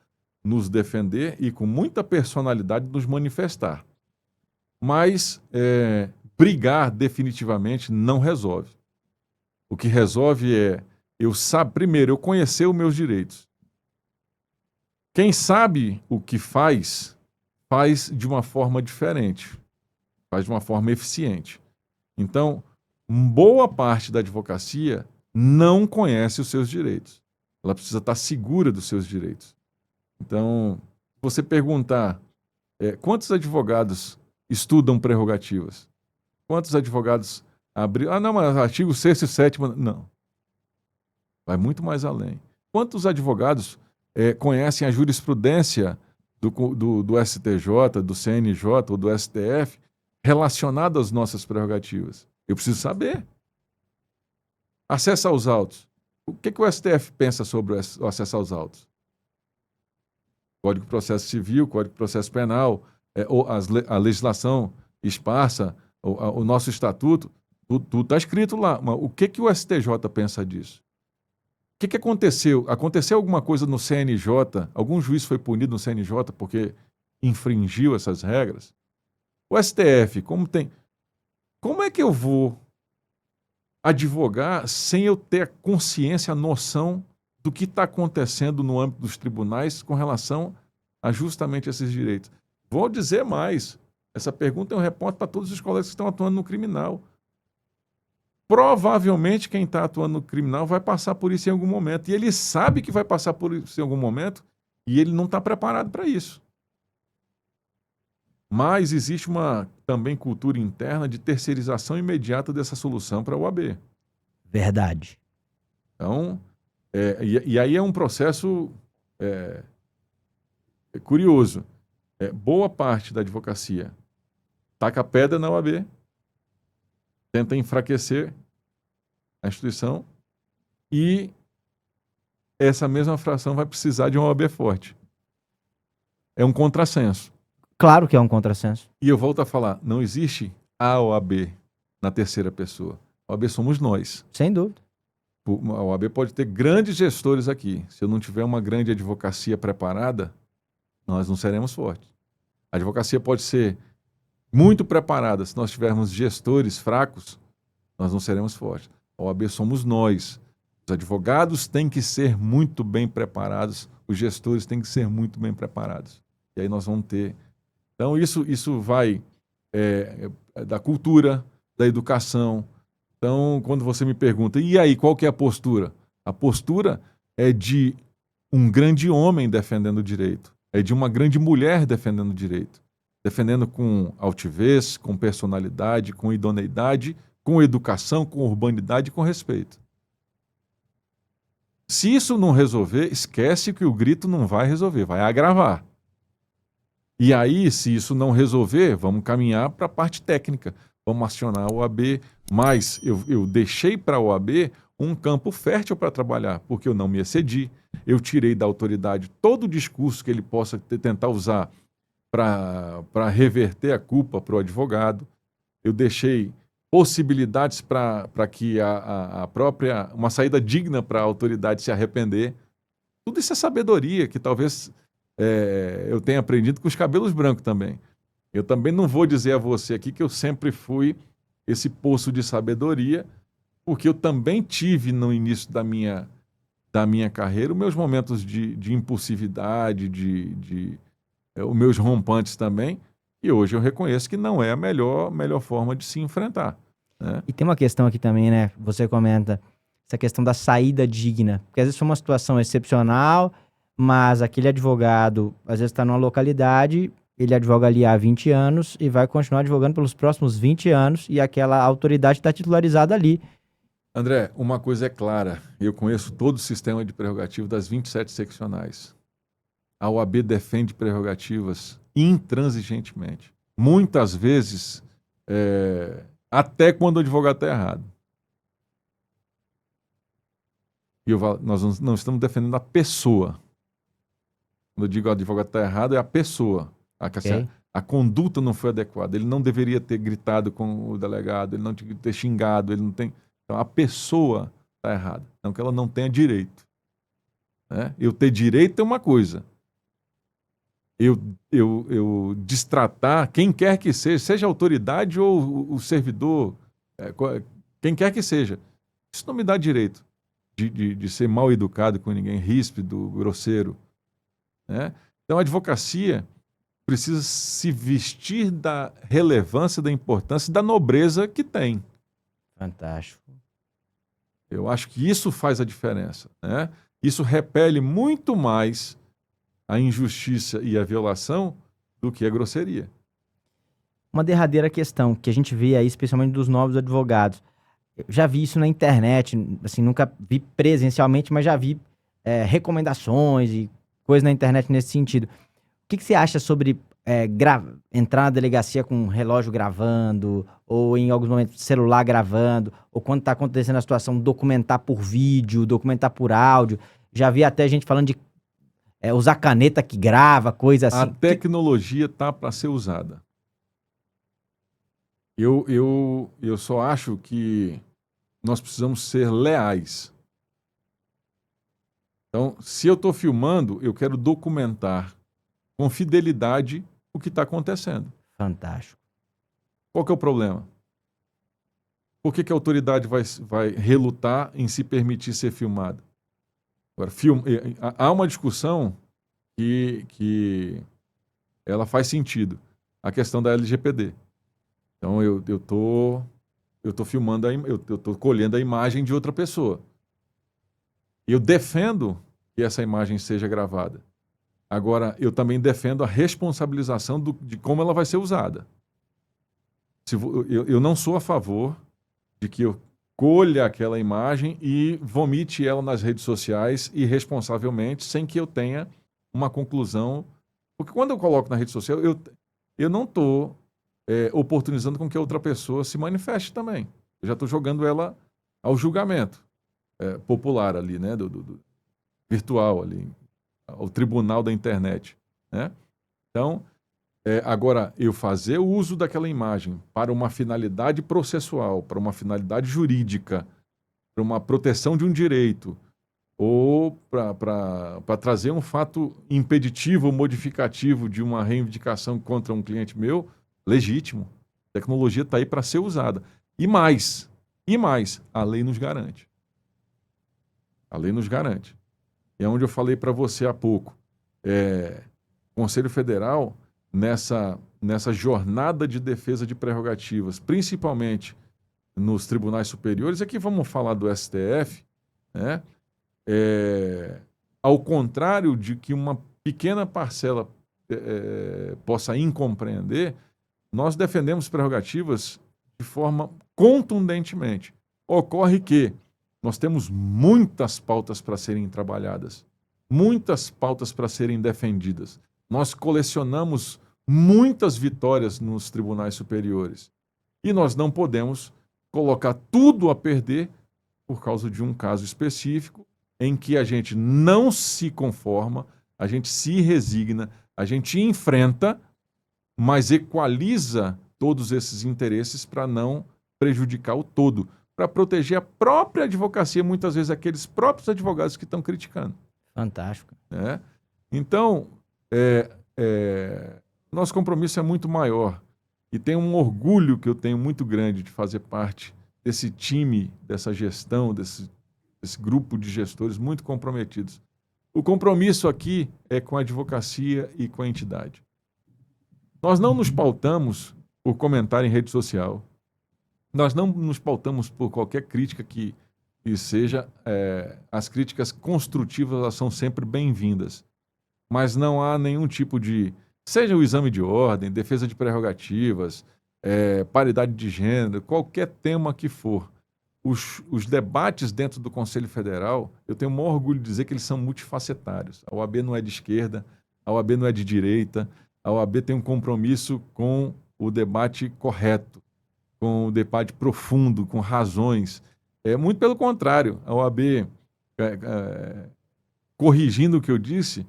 Speaker 2: nos defender e, com muita personalidade, nos manifestar. Mas brigar definitivamente não resolve. O que resolve é primeiro, eu conhecer os meus direitos. Quem sabe o que faz de uma forma diferente, faz de uma forma eficiente. Então, boa parte da advocacia não conhece os seus direitos. Ela precisa estar segura dos seus direitos. Então, se você perguntar quantos advogados estudam prerrogativas? Quantos advogados abriram? Não, mas artigo 6º e 7º... Não. Vai muito mais além. Quantos advogados conhecem a jurisprudência do STJ, do CNJ ou do STF relacionada às nossas prerrogativas? Eu preciso saber. Acesso aos autos. O que o STF pensa sobre o acesso aos autos? Código de Processo Civil, Código de Processo Penal, a legislação esparsa, o nosso estatuto, tudo está escrito lá. Mas o que o STJ pensa disso? O que aconteceu? Aconteceu alguma coisa no CNJ? Algum juiz foi punido no CNJ porque infringiu essas regras? O STF, como é que eu vou advogar sem eu ter a consciência, a noção do que está acontecendo no âmbito dos tribunais com relação a justamente esses direitos? Vou dizer mais. Essa pergunta é um repórter para todos os colegas que estão atuando no criminal. Provavelmente quem está atuando no criminal vai passar por isso em algum momento. E ele sabe que vai passar por isso em algum momento e ele não está preparado para isso. Mas existe uma também cultura interna de terceirização imediata dessa solução para a OAB.
Speaker 1: Verdade.
Speaker 2: Então, e aí é um processo curioso. Boa parte da advocacia taca pedra na OAB, tenta enfraquecer a instituição e essa mesma fração vai precisar de uma OAB forte. É um contrassenso.
Speaker 1: Claro que é um contrassenso.
Speaker 2: E eu volto a falar, não existe a OAB na terceira pessoa. A OAB somos nós.
Speaker 1: Sem dúvida.
Speaker 2: A OAB pode ter grandes gestores aqui. Se eu não tiver uma grande advocacia preparada, nós não seremos fortes. A advocacia pode ser muito preparada. Se nós tivermos gestores fracos, nós não seremos fortes. A OAB somos nós. Os advogados têm que ser muito bem preparados, os gestores têm que ser muito bem preparados. E aí nós vamos ter... Então, isso vai da cultura, da educação. Então, quando você me pergunta, e aí, qual que é a postura? A postura é de um grande homem defendendo o direito, é de uma grande mulher defendendo o direito, defendendo com altivez, com personalidade, com idoneidade, com educação, com urbanidade e com respeito. Se isso não resolver, esquece que o grito não vai resolver, vai agravar. E aí, se isso não resolver, vamos caminhar para a parte técnica. Vamos acionar a OAB, mas eu deixei para a OAB um campo fértil para trabalhar, porque eu não me excedi, eu tirei da autoridade todo o discurso que ele possa tentar usar para reverter a culpa para o advogado, eu deixei possibilidades para que a própria, uma saída digna para a autoridade se arrepender. Tudo isso é sabedoria que talvez eu tenha aprendido com os cabelos brancos também. Eu também não vou dizer a você aqui que eu sempre fui esse poço de sabedoria, porque eu também tive no início da minha carreira os meus momentos de impulsividade, os meus rompantes também, e hoje eu reconheço que não é a melhor forma de se enfrentar. Né?
Speaker 1: E tem uma questão aqui também, né? Você comenta essa questão da saída digna, porque às vezes foi uma situação excepcional, mas aquele advogado às vezes está numa localidade, ele advoga ali há 20 anos e vai continuar advogando pelos próximos 20 anos e aquela autoridade está titularizada ali.
Speaker 2: André, uma coisa é clara, eu conheço todo o sistema de prerrogativo das 27 seccionais. A OAB defende prerrogativas intransigentemente. Muitas vezes, até quando o advogado está errado. E nós não estamos defendendo a pessoa. Quando eu digo que o advogado está errado, é a pessoa.
Speaker 1: Okay.
Speaker 2: A conduta não foi adequada. Ele não deveria ter gritado com o delegado, ele não tinha que ter xingado, ele não tem... Então, a pessoa está errada. Não que ela não tenha direito. Né? Eu ter direito é uma coisa. Eu destratar quem quer que seja a autoridade ou o servidor, quem quer que seja. Isso não me dá direito de ser mal educado com ninguém, ríspido, grosseiro. Né? Então, a advocacia precisa se vestir da relevância, da importância, da nobreza que tem.
Speaker 1: Fantástico.
Speaker 2: Eu acho que isso faz a diferença. Né? Isso repele muito mais a injustiça e a violação do que a grosseria.
Speaker 1: Uma derradeira questão que a gente vê aí, especialmente dos novos advogados. Eu já vi isso na internet, assim, nunca vi presencialmente, mas já vi recomendações e coisas na internet nesse sentido. O que você acha sobre entrar na delegacia com um relógio gravando, ou em alguns momentos celular gravando, ou quando está acontecendo a situação, documentar por vídeo, documentar por áudio? Já vi até gente falando de usar caneta que grava, coisa assim.
Speaker 2: A tecnologia está para ser usada. Eu só acho que nós precisamos ser leais. Então, se eu estou filmando, eu quero documentar com fidelidade o que está acontecendo.
Speaker 1: Fantástico.
Speaker 2: Qual que é o problema? Por que a autoridade vai relutar em se permitir ser filmada? Agora, há uma discussão que ela faz sentido. A questão da LGPD. Então, eu tô filmando, eu tô colhendo a imagem de outra pessoa. Eu defendo que essa imagem seja gravada. Agora, eu também defendo a responsabilização de como ela vai ser usada. Eu não sou a favor de que eu colha aquela imagem e vomite ela nas redes sociais irresponsavelmente, sem que eu tenha uma conclusão. Porque quando eu coloco na rede social, eu não estou oportunizando com que a outra pessoa se manifeste também. Eu já estou jogando ela ao julgamento popular ali, né? Do virtual ali, ao tribunal da internet, né? Então, agora, eu fazer o uso daquela imagem para uma finalidade processual, para uma finalidade jurídica, para uma proteção de um direito, ou para trazer um fato impeditivo ou modificativo de uma reivindicação contra um cliente meu, legítimo. A tecnologia está aí para ser usada. E mais, a lei nos garante. A lei nos garante. E é onde eu falei para você há pouco. O Conselho Federal, nessa jornada de defesa de prerrogativas, principalmente nos tribunais superiores, aqui vamos falar do STF, né? Ao contrário de que uma pequena parcela possa incompreender, nós defendemos prerrogativas de forma contundentemente. Ocorre que nós temos muitas pautas para serem trabalhadas, muitas pautas para serem defendidas. Nós colecionamos muitas vitórias nos tribunais superiores e nós não podemos colocar tudo a perder por causa de um caso específico em que a gente não se conforma, a gente se resigna, a gente enfrenta, mas equaliza todos esses interesses para não prejudicar o todo, para proteger a própria advocacia, muitas vezes aqueles próprios advogados que estão criticando.
Speaker 1: Fantástico.
Speaker 2: Então, nosso compromisso é muito maior e tem um orgulho que eu tenho muito grande de fazer parte desse time, dessa gestão, desse grupo de gestores muito comprometidos. O compromisso aqui é com a advocacia e com a entidade. Nós não nos pautamos por comentário em rede social. Nós não nos pautamos por qualquer crítica que seja. As críticas construtivas, elas são sempre bem-vindas. Mas não há nenhum tipo de... Seja o exame de ordem, defesa de prerrogativas, paridade de gênero, qualquer tema que for. Os debates dentro do Conselho Federal, eu tenho o maior orgulho de dizer que eles são multifacetários. A OAB não é de esquerda, a OAB não é de direita, a OAB tem um compromisso com o debate correto, com o debate profundo, com razões. Muito pelo contrário, a OAB, corrigindo o que eu disse,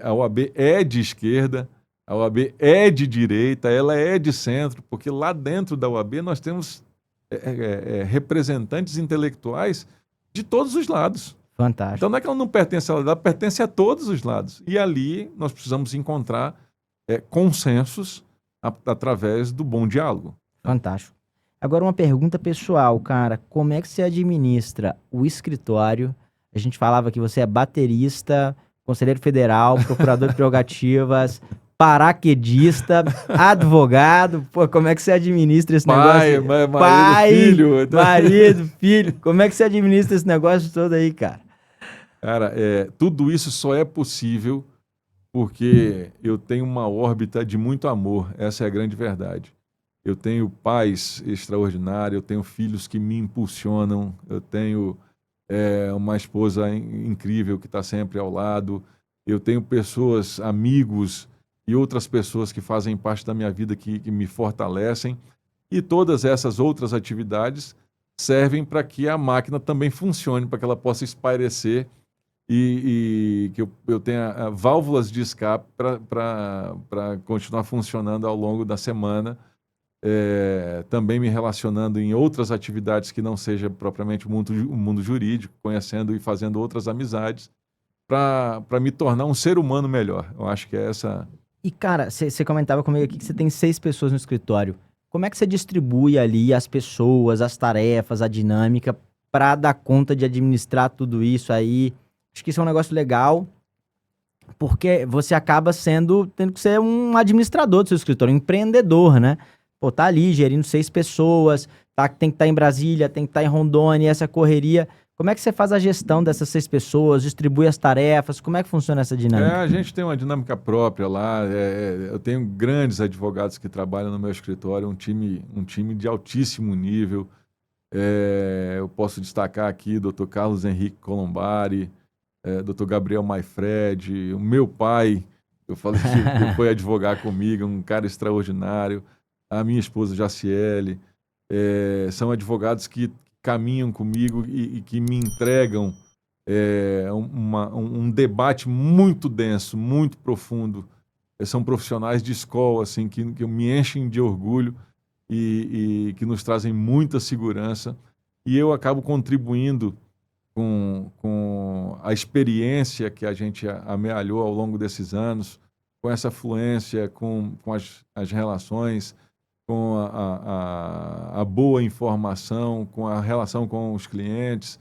Speaker 2: a OAB é de esquerda, a OAB é de direita, ela é de centro, porque lá dentro da OAB nós temos representantes intelectuais de todos os lados.
Speaker 1: Fantástico.
Speaker 2: Então não é que ela não pertence a ela pertence a todos os lados. E ali nós precisamos encontrar consensos através do bom diálogo.
Speaker 1: Fantástico. Agora uma pergunta pessoal, cara. Como é que você administra o escritório? A gente falava que você é baterista, conselheiro federal, procurador de prerrogativas, paraquedista, advogado. Pô, como é que você administra esse negócio? Marido, filho. Como é que você administra esse negócio todo aí, cara?
Speaker 2: Cara, tudo isso só é possível porque eu tenho uma órbita de muito amor. Essa é a grande verdade. Eu tenho pais extraordinários, eu tenho filhos que me impulsionam, eu tenho uma esposa incrível que está sempre ao lado, eu tenho pessoas, amigos e outras pessoas que fazem parte da minha vida que me fortalecem, e todas essas outras atividades servem para que a máquina também funcione, para que ela possa espairecer e que eu tenha válvulas de escape para continuar funcionando ao longo da semana, também me relacionando em outras atividades que não seja propriamente o mundo jurídico, conhecendo e fazendo outras amizades, para me tornar um ser humano melhor. Eu acho que é essa...
Speaker 1: E, cara, você comentava comigo aqui que você tem 6 pessoas no escritório. Como é que você distribui ali as pessoas, as tarefas, a dinâmica, para dar conta de administrar tudo isso aí? Acho que isso é um negócio legal, porque você acaba tendo que ser um administrador do seu escritório, um empreendedor, né? Pô, tá ali gerindo 6 pessoas, tem que estar em Brasília, tem que estar em Rondônia, essa correria. Como é que você faz a gestão dessas 6 pessoas, distribui as tarefas, como é que funciona essa dinâmica?
Speaker 2: A gente tem uma dinâmica própria lá, eu tenho grandes advogados que trabalham no meu escritório, um time de altíssimo nível. Eu posso destacar aqui o Dr. Carlos Henrique Colombari, Dr. Gabriel Maifred, o meu pai, eu falei que foi advogar comigo, um cara extraordinário. a minha esposa Jaciele, são advogados que caminham comigo e que me entregam um debate muito denso, muito profundo. São profissionais de escola assim, que me enchem de orgulho e que nos trazem muita segurança. E eu acabo contribuindo com a experiência que a gente amealhou ao longo desses anos, com essa fluência, com as relações, com a boa informação, com a relação com os clientes.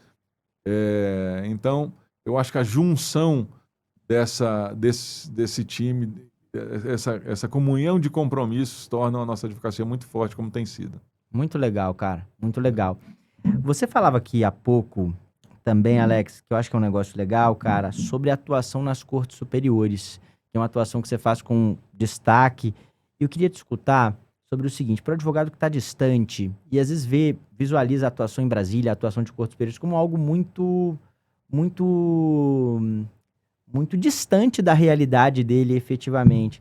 Speaker 2: Então, eu acho que a junção desse time, essa comunhão de compromissos torna a nossa advocacia muito forte, como tem sido.
Speaker 1: Muito legal, cara. Muito legal. Você falava aqui há pouco também, Alex, que eu acho que é um negócio legal, cara, sobre a atuação nas cortes superiores, que é uma atuação que você faz com destaque. Eu queria te escutar sobre o seguinte: para o advogado que está distante e às vezes visualiza a atuação em Brasília, a atuação de cortes superiores como algo muito distante da realidade dele efetivamente.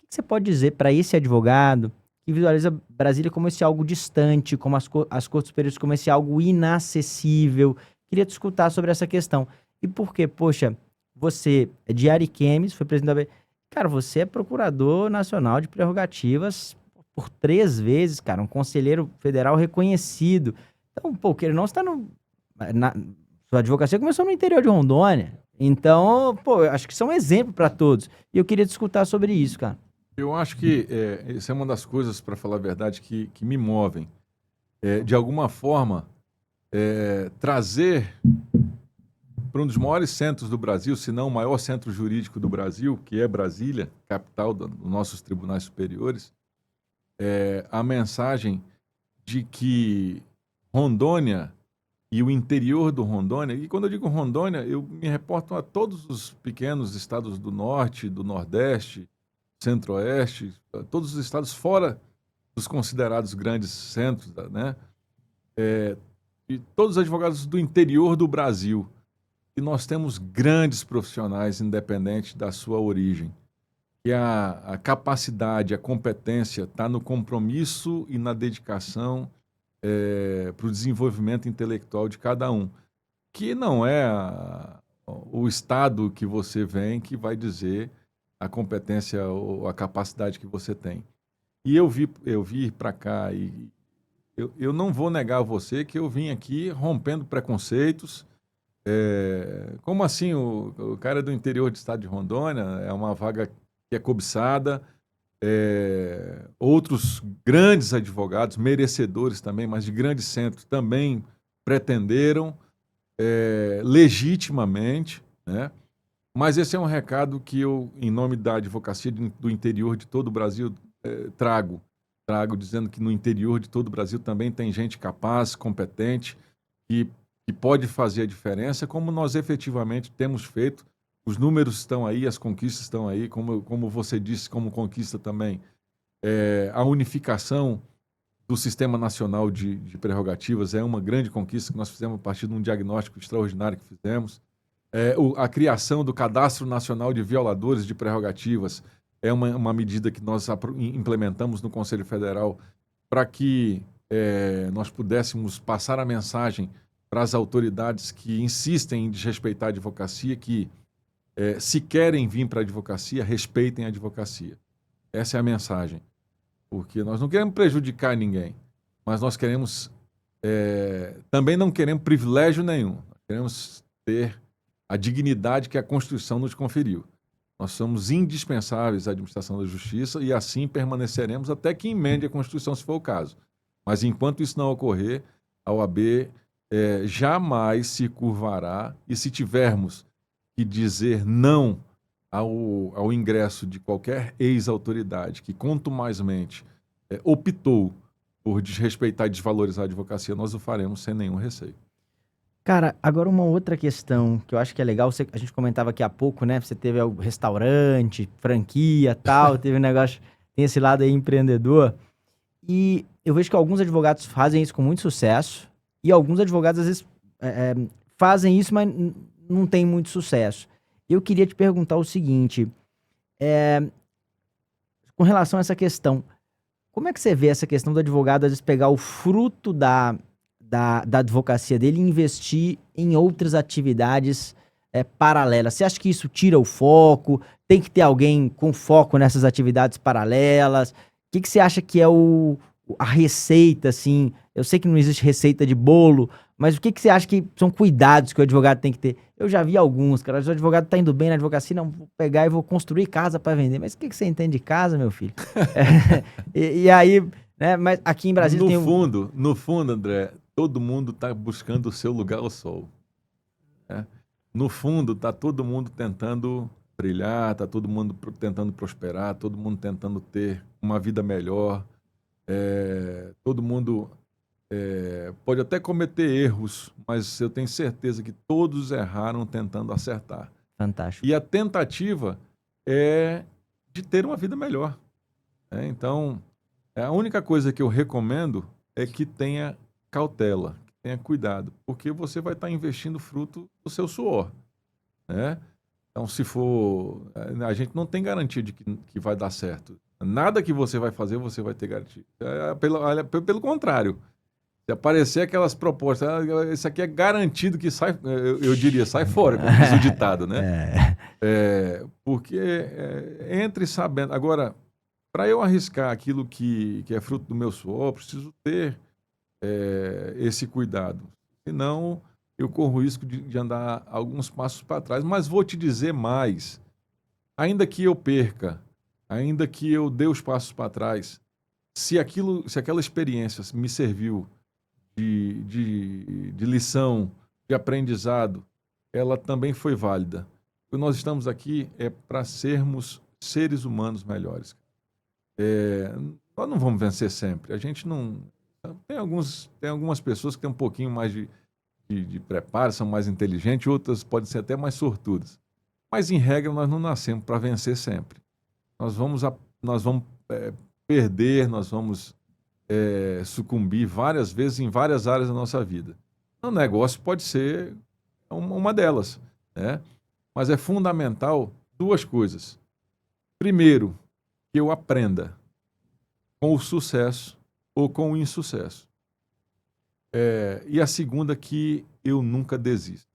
Speaker 1: O que você pode dizer para esse advogado que visualiza Brasília como esse algo distante, como as cortes superiores como esse algo inacessível? Queria te escutar sobre essa questão. E por quê? Poxa, você é de Ariquemes, foi presidente da... Cara, você é procurador nacional de prerrogativas por 3 vezes, cara, um conselheiro federal reconhecido. Então, pô, que ele não está sua advocacia começou no interior de Rondônia. Então, pô, eu acho que isso é um exemplo para todos. E eu queria te escutar sobre isso, cara.
Speaker 2: Eu acho que isso é uma das coisas, para falar a verdade, que me movem. De alguma forma, trazer para um dos maiores centros do Brasil, se não o maior centro jurídico do Brasil, que é Brasília, capital dos nossos tribunais superiores, a mensagem de que Rondônia e o interior do Rondônia, e quando eu digo Rondônia, eu me reporto a todos os pequenos estados do Norte, do Nordeste, Centro-Oeste, todos os estados fora dos considerados grandes centros, né? E todos os advogados do interior do Brasil. E nós temos grandes profissionais, independente da sua origem. E a capacidade, a competência está no compromisso e na dedicação para o desenvolvimento intelectual de cada um. Que não é o estado que você vem que vai dizer a competência ou a capacidade que você tem. E eu vi para cá e eu não vou negar a você que eu vim aqui rompendo preconceitos. Como assim o cara é do interior do estado de Rondônia? É uma vaga que é cobiçada. Outros grandes advogados, merecedores também, mas de grande centro, também pretenderam legitimamente, né? Mas esse é um recado que eu, em nome da advocacia do interior de todo o Brasil, trago dizendo que no interior de todo o Brasil também tem gente capaz, competente, que pode fazer a diferença, como nós efetivamente temos feito. Os números estão aí, as conquistas estão aí, como você disse, como conquista também. A unificação do Sistema Nacional de Prerrogativas é uma grande conquista que nós fizemos a partir de um diagnóstico extraordinário que fizemos. A criação do Cadastro Nacional de Violadores de Prerrogativas é uma medida que nós implementamos no Conselho Federal para que nós pudéssemos passar a mensagem para as autoridades que insistem em desrespeitar a advocacia, que se querem vir para a advocacia, respeitem a advocacia. Essa é a mensagem. Porque nós não queremos prejudicar ninguém, mas nós queremos... também não queremos privilégio nenhum. Nós queremos ter a dignidade que a Constituição nos conferiu. Nós somos indispensáveis à administração da justiça e assim permaneceremos até que emende a Constituição, se for o caso. Mas enquanto isso não ocorrer, a OAB jamais se curvará, e se tivermos que dizer não ao ingresso de qualquer ex-autoridade que contumazmente optou por desrespeitar e desvalorizar a advocacia, nós o faremos sem nenhum receio.
Speaker 1: Cara, agora uma outra questão que eu acho que é legal, a gente comentava aqui há pouco, né? Você teve o restaurante, franquia, tal, teve um negócio, tem esse lado aí empreendedor. E eu vejo que alguns advogados fazem isso com muito sucesso e alguns advogados às vezes fazem isso, mas não tem muito sucesso. Eu queria te perguntar o seguinte, com relação a essa questão, Como é que você vê essa questão do advogado, às vezes, pegar o fruto da advocacia dele e investir em outras atividades paralelas? Você acha que isso tira o foco? Tem que ter alguém com foco nessas atividades paralelas? O que você acha que é a receita, assim? Eu sei que não existe receita de bolo, mas o que você acha que são cuidados que o advogado tem que ter? Eu já vi alguns, cara. O advogado tá indo bem na advocacia, não, vou pegar e vou construir casa para vender. Mas o que você entende de casa, meu filho? E aí, né? Mas aqui em Brasília tem
Speaker 2: No fundo, André, todo mundo está buscando o seu lugar ao sol, né? No fundo, está todo mundo tentando brilhar, está todo mundo tentando prosperar, todo mundo tentando ter uma vida melhor. Todo mundo pode até cometer erros, mas eu tenho certeza que todos erraram tentando acertar.
Speaker 1: Fantástico.
Speaker 2: E a tentativa é de ter uma vida melhor, né? Então, a única coisa que eu recomendo é que tenha cautela, que tenha cuidado, porque você vai estar investindo fruto do seu suor, né? Então, se for... A gente não tem garantia de que vai dar certo. Nada que você vai fazer, você vai ter garantia. Pelo contrário, se aparecer aquelas propostas, isso aqui é garantido que sai, eu diria, sai fora, como diz o ditado, né? Porque entre sabendo... Agora, para eu arriscar aquilo que é fruto do meu suor, eu preciso ter esse cuidado. Senão, eu corro o risco de andar alguns passos para trás. Mas vou te dizer mais. Ainda que eu perca, ainda que eu dê os passos para trás, se aquela experiência me serviu de lição, de aprendizado, ela também foi válida. O que nós estamos aqui é para sermos seres humanos melhores. Nós não vamos vencer sempre. A gente não... Tem algumas pessoas que têm um pouquinho mais de preparo, são mais inteligentes, outras podem ser até mais sortudas. Mas, em regra, nós não nascemos para vencer sempre. Nós vamos perder, nós vamos sucumbir várias vezes em várias áreas da nossa vida. O negócio pode ser uma delas, né? Mas é fundamental duas coisas. Primeiro, que eu aprenda com o sucesso ou com o insucesso. E a segunda, que eu nunca desisto.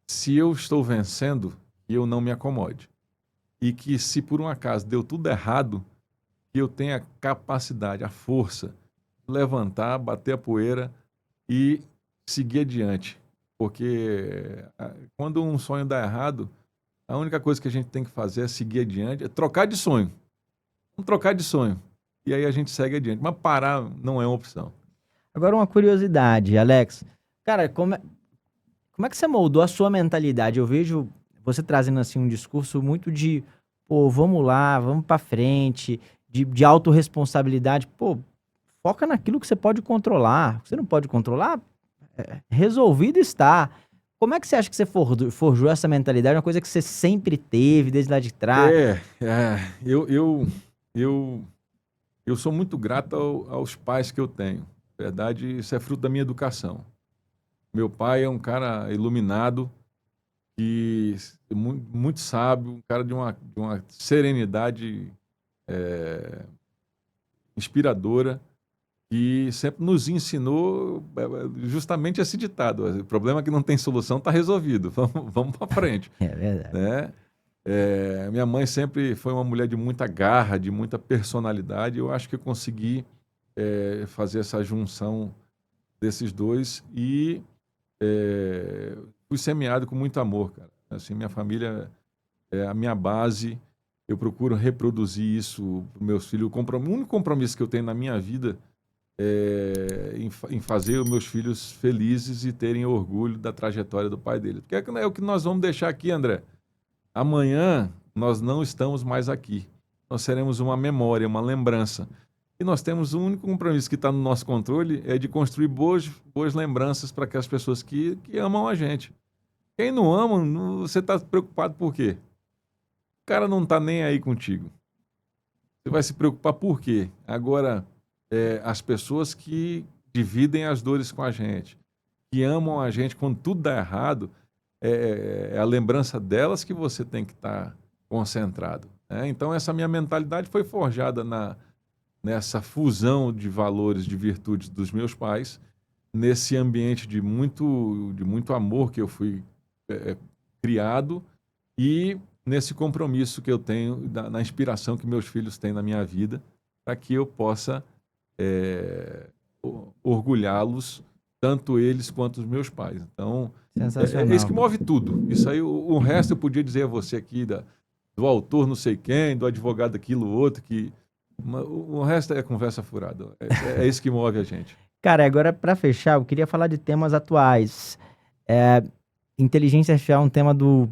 Speaker 2: Se eu estou vencendo, eu não me acomode. E que se por um acaso deu tudo errado, que eu tenha a capacidade, a força de levantar, bater a poeira e seguir adiante. Porque quando um sonho dá errado, a única coisa que a gente tem que fazer é seguir adiante, é trocar de sonho. Vamos trocar de sonho. E aí a gente segue adiante. Mas parar não é uma opção.
Speaker 1: Agora uma curiosidade, Alex. Cara, como é que você moldou a sua mentalidade? Eu vejo você trazendo assim um discurso muito de, pô, vamos lá, vamos pra frente, de autorresponsabilidade. Pô, foca naquilo que você pode controlar. O que você não pode controlar, resolvido está. Como é que você acha que você forjou essa mentalidade? Uma coisa que você sempre teve, desde lá de trás?
Speaker 2: Eu sou muito grato aos pais que eu tenho. Na verdade, isso é fruto da minha educação. Meu pai é um cara iluminado, e muito, muito sábio, um cara de uma serenidade inspiradora, e sempre nos ensinou justamente esse ditado: o problema que não tem solução está resolvido, vamos para frente.
Speaker 1: É verdade.
Speaker 2: Né? Minha mãe sempre foi uma mulher de muita garra, de muita personalidade. Eu acho que eu consegui fazer essa junção desses dois e fui semeado com muito amor, cara. Assim, minha família é a minha base. Eu procuro reproduzir isso para meus filhos. O único compromisso que eu tenho na minha vida é em fazer os meus filhos felizes e terem orgulho da trajetória do pai deles. Porque é o que nós vamos deixar aqui, André. Amanhã nós não estamos mais aqui. Nós seremos uma memória, uma lembrança. E nós temos o único compromisso que está no nosso controle é de construir boas lembranças para aquelas pessoas que amam a gente. Quem não ama, você está preocupado por quê? O cara não está nem aí contigo. Você vai se preocupar por quê? Agora, as pessoas que dividem as dores com a gente, que amam a gente quando tudo dá errado, é a lembrança delas que você tem que estar concentrado, né? Então, essa minha mentalidade foi forjada nessa fusão de valores, de virtudes dos meus pais, nesse ambiente de muito amor que eu fui criado e nesse compromisso que eu tenho, na inspiração que meus filhos têm na minha vida, para que eu possa orgulhá-los, tanto eles quanto os meus pais. Então, é isso que move tudo. Isso aí, o resto eu podia dizer a você aqui, do autor não sei quem, do advogado aquilo, outro, o resto é conversa furada. É isso que move a gente.
Speaker 1: Cara, agora para fechar, eu queria falar de temas atuais. Inteligência artificial é um tema do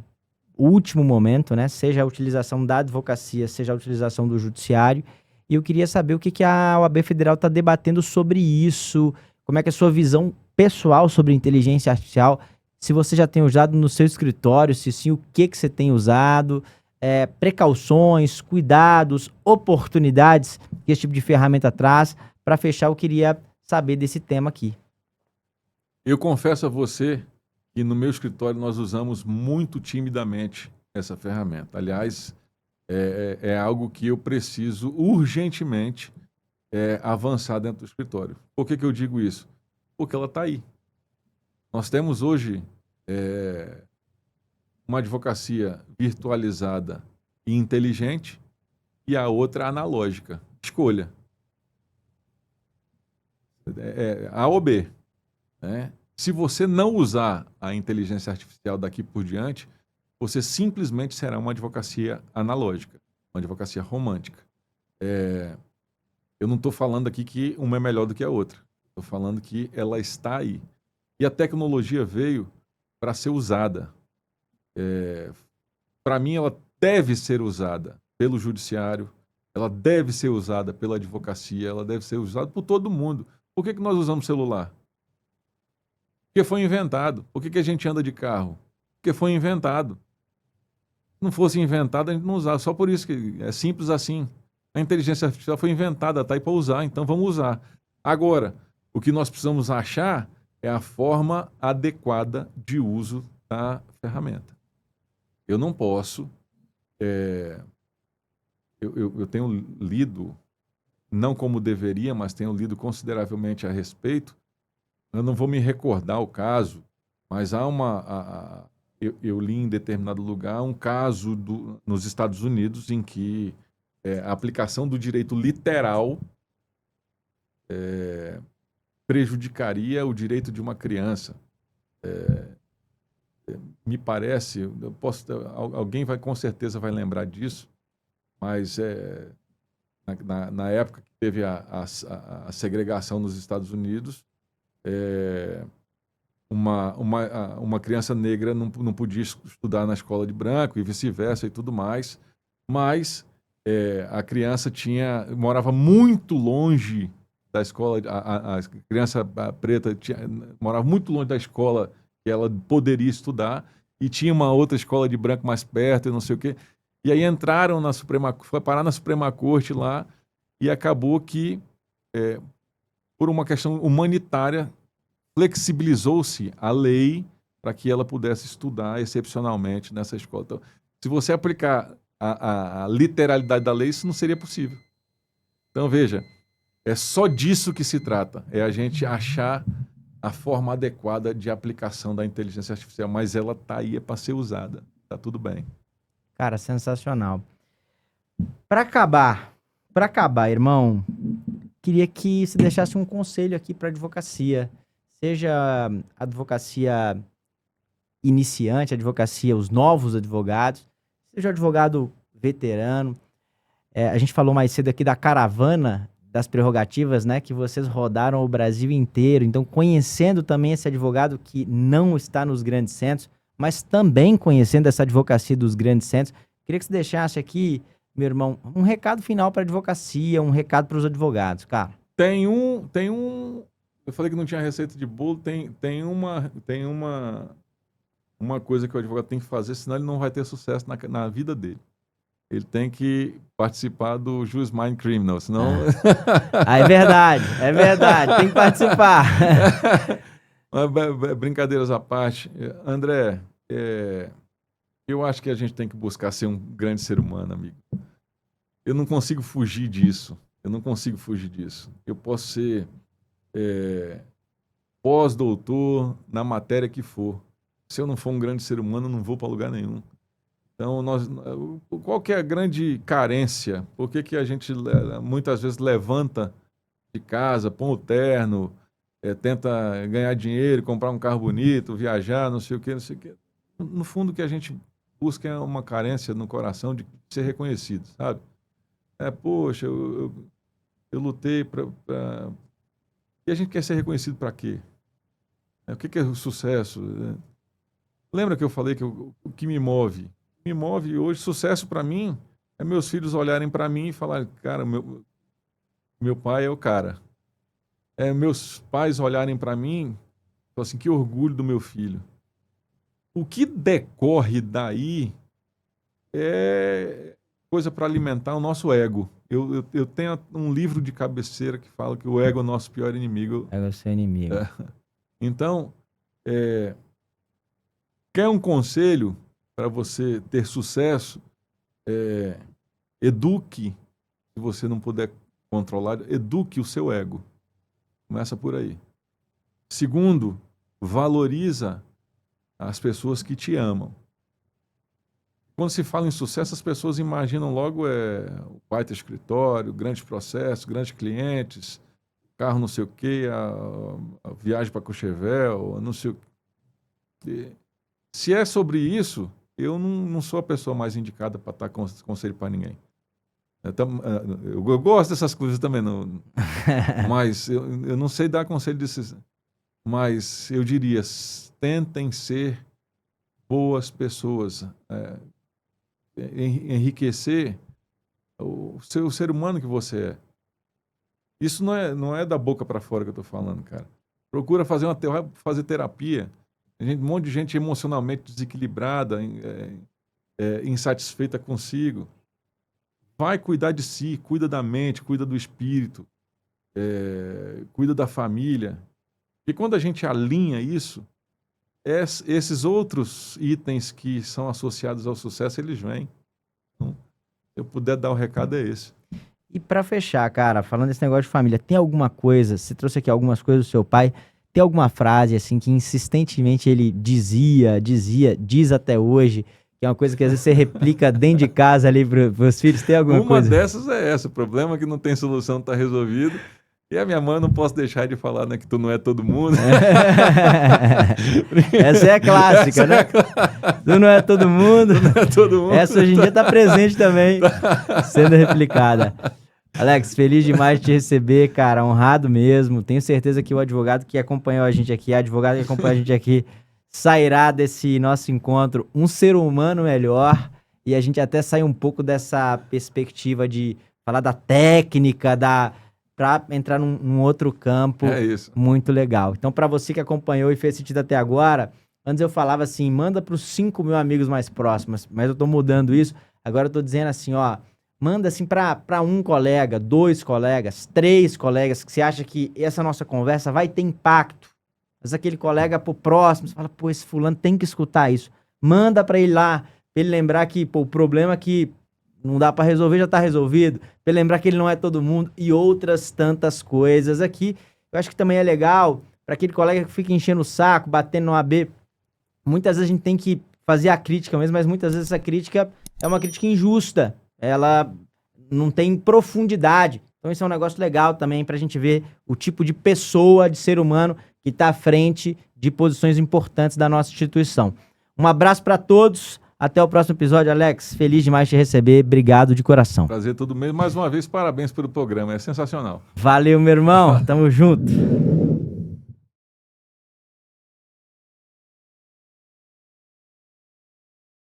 Speaker 1: último momento, né? Seja a utilização da advocacia, seja a utilização do judiciário. E eu queria saber o que a OAB Federal está debatendo sobre isso, como é que é a sua visão pessoal sobre inteligência artificial, se você já tem usado no seu escritório, se sim, o que você tem usado, precauções, cuidados, oportunidades que esse tipo de ferramenta traz. Para fechar, eu queria saber desse tema aqui.
Speaker 2: Eu confesso a você que no meu escritório nós usamos muito timidamente essa ferramenta. Aliás, é algo que eu preciso urgentemente avançar dentro do escritório. Por que eu digo isso? Porque ela está aí. Nós temos hoje uma advocacia virtualizada e inteligente e a outra analógica. Escolha. A ou B. Né? Se você não usar a inteligência artificial daqui por diante, você simplesmente será uma advocacia analógica, uma advocacia romântica. Eu não estou falando aqui que uma é melhor do que a outra. Estou falando que ela está aí. E a tecnologia veio para ser usada. Para mim, ela deve ser usada pelo judiciário, ela deve ser usada pela advocacia, ela deve ser usada por todo mundo. Por que nós usamos celular? Porque foi inventado. Por que a gente anda de carro? Porque foi inventado. Se não fosse inventado, a gente não usava. Só por isso que é simples assim. A inteligência artificial foi inventada, está aí para usar, então vamos usar. Agora, o que nós precisamos achar é a forma adequada de uso da ferramenta. Eu não posso... Eu tenho lido, não como deveria, mas tenho lido consideravelmente a respeito. Eu não vou me recordar o caso, mas eu li em determinado lugar um caso nos Estados Unidos em que a aplicação do direito literal prejudicaria o direito de uma criança. Me parece, alguém com certeza vai lembrar disso, mas na época que teve a segregação nos Estados Unidos, uma criança negra não podia estudar na escola de branco e vice-versa e tudo mais, mas a criança morava muito longe da escola, a criança preta morava muito longe da escola que ela poderia estudar e tinha uma outra escola de branco mais perto e não sei o quê. E aí entraram foi parar na Suprema Corte lá e acabou que, por uma questão humanitária, flexibilizou-se a lei para que ela pudesse estudar excepcionalmente nessa escola. Então, se você aplicar a literalidade da lei, isso não seria possível. Então, veja, é só disso que se trata, é a gente achar a forma adequada de aplicação da inteligência artificial, mas ela está aí para ser usada, está tudo bem.
Speaker 1: Cara, sensacional. Para acabar, irmão, queria que você deixasse um conselho aqui para advocacia, seja advocacia iniciante, advocacia, os novos advogados, seja advogado veterano. A gente falou mais cedo aqui da caravana das prerrogativas, né, que vocês rodaram o Brasil inteiro, então conhecendo também esse advogado que não está nos grandes centros, mas também conhecendo essa advocacia dos grandes centros, queria que você deixasse aqui, meu irmão, um recado final para a advocacia, um recado para os advogados, cara.
Speaker 2: Eu falei que não tinha receita de bolo, tem uma coisa que o advogado tem que fazer, senão ele não vai ter sucesso na vida dele. Ele tem que participar do Jus Mind Criminal, senão...
Speaker 1: É verdade, tem que participar.
Speaker 2: Brincadeiras à parte, André, eu acho que a gente tem que buscar ser um grande ser humano, amigo. Eu não consigo fugir disso. Eu não consigo fugir disso. Eu posso ser pós-doutor na matéria que for. Se eu não for um grande ser humano, eu não vou para lugar nenhum. Então, qual que é a grande carência? Por que a gente muitas vezes levanta de casa, põe o terno, tenta ganhar dinheiro, comprar um carro bonito, viajar, não sei o quê. No fundo, o que a gente busca é uma carência no coração de ser reconhecido, sabe? Poxa, eu lutei para... E a gente quer ser reconhecido para quê? O que é o sucesso? Lembra que eu falei que o que me move? Me move hoje, sucesso para mim, é meus filhos olharem para mim e falarem, cara, meu pai é o cara. Meus pais olharem para mim e falarem assim, que orgulho do meu filho. O que decorre daí é coisa para alimentar o nosso ego. Eu tenho um livro de cabeceira que fala que o ego é o nosso pior inimigo.
Speaker 1: Ego é o seu inimigo.
Speaker 2: Então, quer um conselho para você ter sucesso? Eduque, se você não puder controlar, eduque o seu ego. Começa por aí. Segundo, valoriza as pessoas que te amam. Quando se fala em sucesso, as pessoas imaginam logo o baita escritório, grandes processos, grandes clientes, carro não sei o quê, a viagem para Courchevel, não sei o quê. Se é sobre isso, eu não sou a pessoa mais indicada para dar conselho para ninguém. Eu gosto dessas coisas também, mas eu não sei dar conselho desses. Mas eu diria, tentem ser boas pessoas, enriquecer o ser humano que você é. Isso não é da boca para fora que eu estou falando, cara. Procura fazer terapia. Tem um monte de gente emocionalmente desequilibrada, insatisfeita consigo. Vai cuidar de si, cuida da mente, cuida do espírito, cuida da família. E quando a gente alinha isso, esses outros itens que são associados ao sucesso, eles vêm. Então, se eu puder dar o recado, é esse.
Speaker 1: E para fechar, cara, falando desse negócio de família, tem alguma coisa, você trouxe aqui algumas coisas do seu pai, tem alguma frase, assim, que insistentemente ele diz até hoje, que é uma coisa que às vezes você replica dentro de casa ali pros filhos, tem alguma coisa?
Speaker 2: Uma dessas é essa, o problema é que não tem solução, está resolvido. E a minha mãe, não posso deixar de falar, né, que tu não é todo mundo.
Speaker 1: Essa é a clássica, né? Tu não é todo mundo.
Speaker 2: Tu não é todo mundo.
Speaker 1: Essa hoje em dia está presente também, sendo replicada. Alex, feliz demais de te receber, cara, honrado mesmo. Tenho certeza que o advogado que acompanhou a gente aqui, a advogada que acompanhou a gente aqui, sairá desse nosso encontro um ser humano melhor, e a gente até sai um pouco dessa perspectiva de falar da técnica, para entrar num outro campo muito legal. Então, para você que acompanhou e fez sentido até agora, antes eu falava assim, manda para os 5 mil amigos mais próximos, mas eu tô mudando isso, agora eu tô dizendo assim, ó, manda assim para um colega, 2 colegas, 3 colegas, que você acha que essa nossa conversa vai ter impacto. Mas aquele colega pro próximo, você fala, pô, esse fulano tem que escutar isso. Manda para ele lá, pra ele lembrar que, pô, o problema é que não dá para resolver, já tá resolvido. Pra ele lembrar que ele não é todo mundo e outras tantas coisas aqui. Eu acho que também é legal para aquele colega que fica enchendo o saco, batendo no AB. Muitas vezes a gente tem que fazer a crítica mesmo, mas muitas vezes essa crítica é uma crítica injusta. Ela não tem profundidade. Então isso é um negócio legal também pra gente ver o tipo de pessoa, de ser humano que está à frente de posições importantes da nossa instituição. Um abraço para todos. Até o próximo episódio, Alex. Feliz demais de te receber. Obrigado de coração.
Speaker 2: Prazer todo mesmo. Mais uma vez, parabéns pelo programa. É sensacional.
Speaker 1: Valeu, meu irmão. Tamo junto.